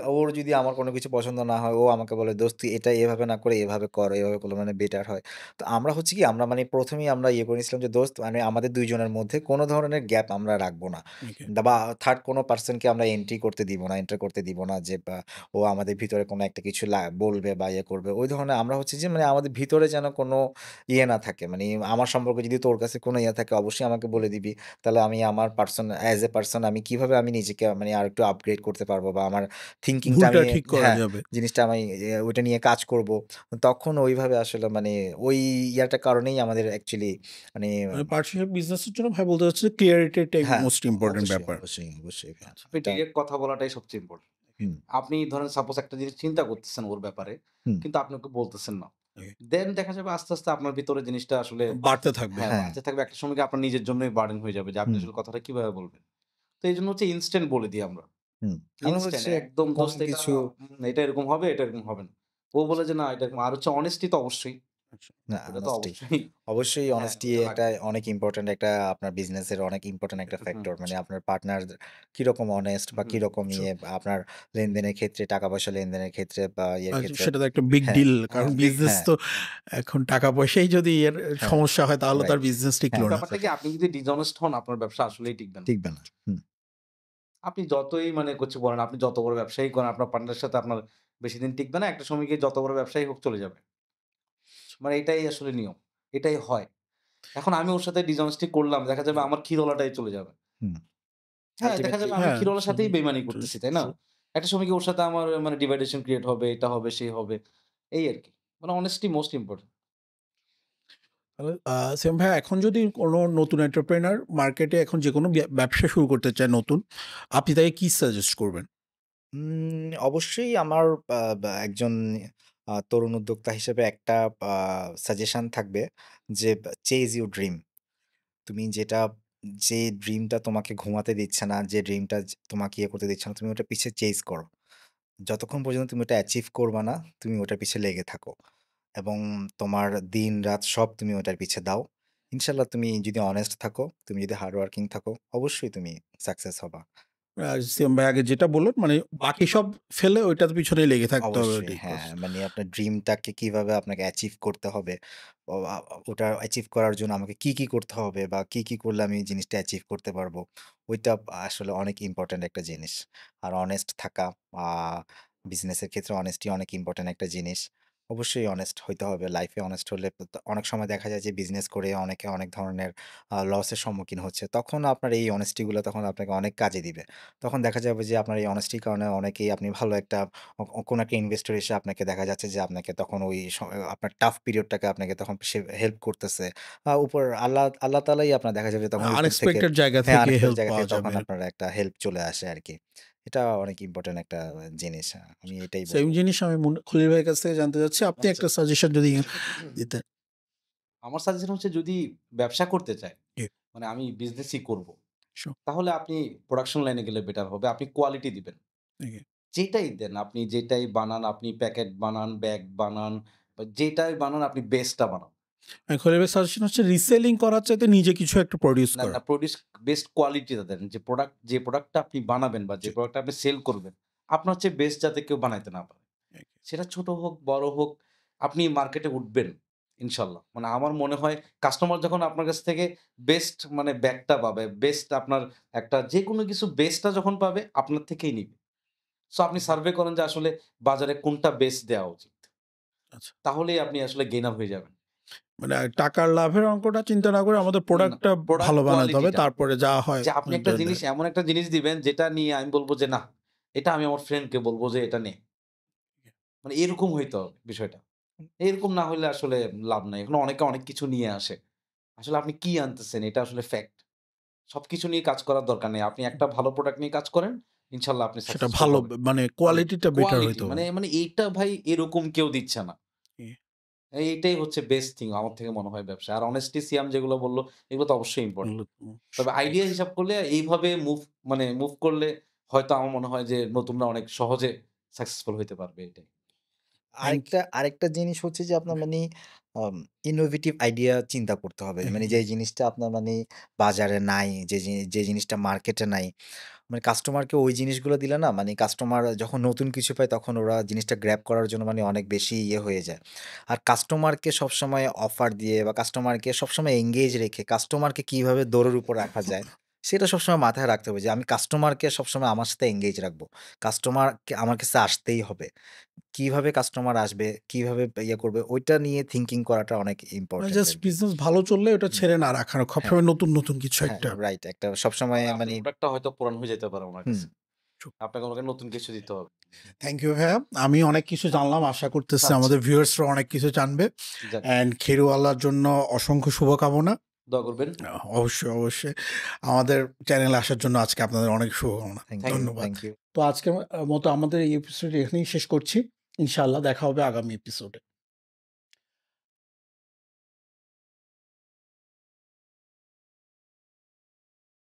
ওর যদি আমার কোনো কিছু পছন্দ না হয় ও আমাকে বলে, "দোস্ত তুই এটা এভাবে না করে এভাবে কর, এভাবে করলে মানে বেটার হয়।" তো আমরা হচ্ছে কি আমরা মানে ১ম এই আমরা ইয়ে করে নিয়েছিলাম যে দোস্ত মানে আমাদের ২ জনের মধ্যে কোনো ধরনের গ্যাপ আমরা রাখবো না। ওকে। বা থার্ড কোনো পারসনকে আমরা এন্টার করতে দিব না যে ও আমাদের ভিতরে কোনো একটা কিছু বলবে বা ইয়ে করবে। ওই ধরনের আমরা হচ্ছে যে মানে আমাদের ভিতরে যেন কোনো ইয়ে না থাকে। মানে আমার সম্পর্কে যদি তোর কাছে কোনো ইয়ে থাকে অবশ্যই আমাকে বলে দিবি। তাহলে আমি আমার অ্যাজ এ পারসন আমি কিভাবে আমি নিজেকে মানে আরেকটু আপগ্রেড করতে পারবো বা আমার থিংকিংটা ভুলটা আমি ঠিক করা হ্যাঁ, যাবে। জিনিসটা আমি ওইটা নিয়ে কাজ করব। তখন ওইভাবে আসলে মানে ওই ইয়াটার কারণেই আমাদের অ্যাকচুয়ালি মানে মানে পার্টনারশিপ বিজনেসের জন্য ভাই বলতে চাচ্ছি ক্লিয়ারিটিটাই হ্যাঁ, মোস্ট ইম্পোর্টেন্ট অবশ্যই, ব্যাপার। অবশ্যই, অবশ্যই ভাইয়া। আচ্ছা। আপনি এটা ডিরেক্ট কথা বলাটাই সবচেয়ে ইম্পোর্টেন্ট। হুম, আপনি ধরেন সাপোজ একটা জিনিস চিন্তা করতেছেন ওর ব্যাপারে, হুম, কিন্তু আপনি ওকে বলতেছেন না। ওকে। দেন দেখা যাবে আস্তে, আস্তে আপনার ভিতরে জিনিসটা আসলে বাড়তে থাকবে। হ্যাঁ, হ্যাঁ, বাড়তে থাকবে। একটা সময় গিয়ে আপনার নিজের জন্যই বার্ডেন হয়ে যাবে যে আপনি হুম, আসলে কথাটা কিভাবে বলবেন। তো এইজন্য ইনস্ট্যান্ট বলে দিই আমরা। হুম। আমরা ইনস্ট্যান্ট হচ্ছে একদম কোনো দোস্ত কিছু এটা এরকম হবে, এটা এরকম হবে না। ও বলে যে না এটা এরকম। আর অনেস্টি তো অবশ্যই। আচ্ছা। না, ওটা তো অনেস্টি। অবশ্যই অবশ্যই হ্যাঁ, অনেস্টি ওটা একটা লাগবে। অনেক ইম্পোর্টেন্ট একটা আপনার বিজনেসের অনেক ইম্পোর্টেন্ট একটা হুম, ফ্যাক্টর। মানে আপনার পার্টনার কিরকম অনেস্ট বা হুম, কিরকম ট্রু। ইয়ে আপনার লেনদেনের ক্ষেত্রে, টাকা-পয়সা লেনদেনের ক্ষেত্রে বা ইয়ের ক্ষেত্রে সেটা তো একটা বিগ হ্যাঁ, ডিল। কারণ হ্যাঁ, বিগ বিজনেস হ্যাঁ, তো হ্যাঁ। এখন টাকা পয়সাই যদি এর হ্যাঁ, সমস্যা হয় তাহলে তো আর রাইট। বিজনেস হ্যাঁ, টিকলো না। ব্যাপারটা কি আপনি যদি ডিসঅনেস্ট হন আপনার ব্যবসা আসলেই টিকবে না। টিকবে না। হুম, আপনি যতই কিছু বলেন, আপনি যত বড় ব্যবসায়ী করেন আপনার পার্টনারের সাথে আপনার বেশিদিন টিকবে না। একটা সময় গিয়ে যত বড় ব্যবসায়ী হোক চলে যাবে। এটাই আসলে নিয়ম। এটাই হয়। এখন আমি ওর সাথে ডিসঅনেস্টি করলাম। দেখা যাবে আমার ক্ষীরওয়ালাটাই চলে যাবে। হুম। হ্যাঁ, দেখা আল্টিমেটলি যাবে আমি হ্যাঁ, ক্ষীরওয়ালার সাথেই বেইমানি করতেছি, তাই না? ট্রু। একটা সময় গিয়ে ওর সাথে আমার ডিভাইডেশন ক্রিয়েট হবে, এটা হবে, সেই হবে। এই আরকি। Honesty most important. সেম ভাই এখন যদি কোনো নতুন এন্টারপ্রেনার মার্কেটে এখন যেকোনো ব্যবসা শুরু করতে চায় নতুন, আপনি তাকে কি সাজেস্ট করবেন? অবশ্যই আমার বা একজন তরুণ উদ্যোক্তা হিসেবে একটা আ সাজেশন থাকবে যে চেজ ইউর ড্রিম। তুমি যে ড্রিমটা তোমাকে ঘুমাতে দিচ্ছে না, যে ড্রিমটা তোমাকে ইয়ে করতে দিচ্ছে না, তুমি ওটার পিছে চেজ করো। যতক্ষণ পর্যন্ত তুমি ওটা অ্যাচিভ করবা না, তুমি ওটার পিছে লেগে থাকো। এবং তোমার দিন-রাত সব তুমি ওটার পিছে দাও। ইনশাআল্লাহ তুমি যদি অনেস্ট থাকো, তুমি যদি হার্ড ওয়ার্কিং থাকো, অবশ্যই তুমি সাকসেস হবা। সিয়াম ভাই আগে যেটা বললেন মানে বাকি সব ফেলে ওইটার পিছনেই লেগে থাকতে হবে অবশ্যই ওইটাই হ্যাঁ, first। মানে আপনার ড্রিমটাকে কিভাবে আপনাকে অ্যাচিভ করতে হবে, ও ওটা অ্যাচিভ করার জন্য আমাকে কি করতে হবে বা কি করলে আমি এই জিনিসটা অ্যাচিভ করতে পারবো, ওইটা আসলে অনেক ইম্পোর্টেন্ট একটা জিনিস। আর অনেস্ট থাকা, আ বিজনেসের ক্ষেত্রে অনেস্টি অনেক ইম্পোর্টেন্ট একটা জিনিস। অবশ্যই অনেস্ট হইতে হবে। লাইফে অনেস্ট হলে অনেক সময় দেখা যায় যে বিজনেস করে অনেকে অনেক ধরনের লসের সম্মুখীন হচ্ছে। তখন আপনার এই অনেস্টি গুলা তখন আপনাকে অনেক কাজে দিবে। তখন দেখা যাবে যে আপনার এই অনেস্টির কারণে অনেকেই আপনি ভালো একটা কোনো একটা ইনভেস্টর এসে আপনাকে দেখা যাচ্ছে যে আপনাকে তখন ওই আপনার টাফ পিরিয়ডটাকে আপনাকে তখন সে হেল্প করতেছে। উপর আল্লাহ তাআলাই আপনার দেখা যাবে তখন উপর থেকে আনএক্সপেক্টেড জায়গা হ্যাঁ, থেকে আনএক্সপেক্টেড হেল্প জায়গা পাওয়া থেকে তখন যাবে। আপনার একটা হেল্প চলে আসে আরকি। এটা অনেক ইম্পোর্টেন্ট একটা জিনিস। আমি এটাই সেম বলব। জিনিস আমি খলিল ভাইয়ের কাছ থেকে জানতে চাচ্ছি। আপনি আচ্ছা। একটা সাজেশন যদি দিতেন। আমার সাজেশন হচ্ছে যদি ব্যবসা করতে চায়, জি, মানে আমি বিজনেসই করব। sure, তাহলে আপনি প্রোডাকশন লাইনে গেলে বেটার হবে। আপনি কোয়ালিটি দিবেন। okay. যেটাই দেন, আপনি যেটাই বানান, আপনি প্যাকেট বানান, ব্যাগ বানান বা যেটাই বানান আপনি বেস্টটা বানান। খলিল ভাইয়ের সাজেশন হচ্ছে রিসেলিং করার চাইতে নিজে কিছু একটা প্রোডিউস না, করা। না প্রোডিউস বেস্ট কোয়ালিটিটা দেন। যে প্রোডাক্টটা আপনি বানাবেন বা যে জি, প্রোডাক্টটা আপনি সেল করবেন, আপনার চেয়ে বেস্ট যাতে কেউ বানাইতে না পারে। okay. সেটা ছোট হোক, বড় হোক, আপনি মার্কেটে উঠবেন ইনশাল্লাহ। মানে আমার মনে হয় কাস্টমার যখন আপনার কাছ থেকে বেস্ট মানে ব্যাগটা পাবে, বেস্ট আপনার একটা যেকোনো কিছু বেস্টটা যখন পাবে আপনার থেকেই নিবে। সো আপনি সার্ভে করেন যে আসলে বাজারে কোনটা বেস্ট দেওয়া উচিত। আচ্ছা। তাহলেই আপনি আসলে গেইনার হয়ে যাবেন। মানে টাকার লাভের অঙ্কটা চিন্তা না করে আমাদের না, প্রোডাক্টটা প্রোডাক্ট ভালো বানাতে হবে। কোয়ালিটিটা। তারপরে যা হয় যে আপনি একটা জিনিস এমন একটা জিনিস দিবেন যেটা নিয়ে আমি বলব যে, "না, এটা আমি আমার ফ্রেন্ডকে বলব যে এটা নে।" মানে এরকম হইতে হবে বিষয়টা। এরকম না হইলে আসলে লাভ নাই। এখন অনেকে অনেক কিছু নিয়ে আসে। আসলে আপনি কি আনতেছেন এটা আসলে ফ্যাক্ট। সবকিছু নিয়ে কাজ করার দরকার নেই। আপনি একটা ভালো প্রোডাক্ট নিয়ে কাজ করেন, ইনশাআল্লাহ আপনি সেটা সাকসেসফুল ভালো হবেন। মানে ভালো কোয়ালিটিটা বেটার কোয়ালিটি হইতে মানে হবে। মানে এইটা ভাই এরকম কেউ দিচ্ছে না। জি, এইটাই হচ্ছে বেস্ট থিং আমার থেকে মনে হয় ব্যবসায়। আর অনেস্টি সিয়াম যেগুলো বলল, এগুলো তো অবশ্যই ইম্পোর্টেন্ট। তবে আইডিয়া হিসাব করলে এইভাবে মুভ করলে হয়তো আমার মনে হয় যে নতুনরা অনেক সহজে সাকসেসফুল হইতে পারবে এটাই। থ্যাংক আরেকটা জিনিস হচ্ছে যে আপনার মানি ইনোভেটিভ আইডিয়া চিন্তা করতে হবে। মানে ইউ। যে জিনিসটা আপনার মানি বাজারে নাই, যে জিনিসটা মার্কেটে নাই, মানে কাস্টমারকে ওই জিনিসগুলো দিলে না মানে কাস্টমার যখন নতুন কিছু পায় তখন ওরা জিনিসটা গ্র্যাব করার জন্য মানে অনেক বেশি হয়ে যায়। আর কাস্টমারকে সবসময় অফার দিয়ে বা কাস্টমারকে সবসময় এঙ্গেজ রেখে কাস্টমারকে কিভাবে দৌড়ের উপর রাখা যায়, সেটা সবসময় মাথায় রাখতে হবে যে আমি কাস্টমারকে সবসময় আমার সাথে এঙ্গেজ রাখবো। কাস্টমারকে আমার কাছে আসতেই হবে। কিভাবে কাস্টমার আসবে, কিভাবে করবে ওইটা নিয়ে থিংকিং করাটা অনেক মানে ইম্পোর্টেন্ট জাস্ট আরকি। বিজনেস ভালো চললে ওটা হুম, ছেড়ে না রাখা। হ্যাঁ, সবসময় নতুন, নতুন কিছু হ্যাঁ, একটা। রাইট একটা সবসময় নাহলে আপনার মানি প্রোডাক্টটা হয়তো পুরান হয়ে যেতে পারে উনার হুম। কাছে। আপনাকে ওনাকে নতুন কিছু দিতে হবে। থ্যাংক ইউ ভাইয়া। আমি অনেক কিছু জানলাম। আশা করতেছি আচ্ছা, আমাদের ভিউয়ার্সরা অনেক কিছু জানবে। যাক অ্যান্ড খেরুওয়ালার জন্য অসংখ্য শুভকামনা। দোয়া করবেন। অবশ্যই, অবশ্যই। আমাদের চ্যানেলে আসার জন্য আজকে আপনাদের অনেক শুভকামনা। থ্যাংক ইউ, ধন্যবাদ। Thank you. তো আজকের মতো আমাদের এই এপিসোডটি এখানেই শেষ করছি। ইনশাআল্লাহ দেখা হবে আগামী এপিসোডে।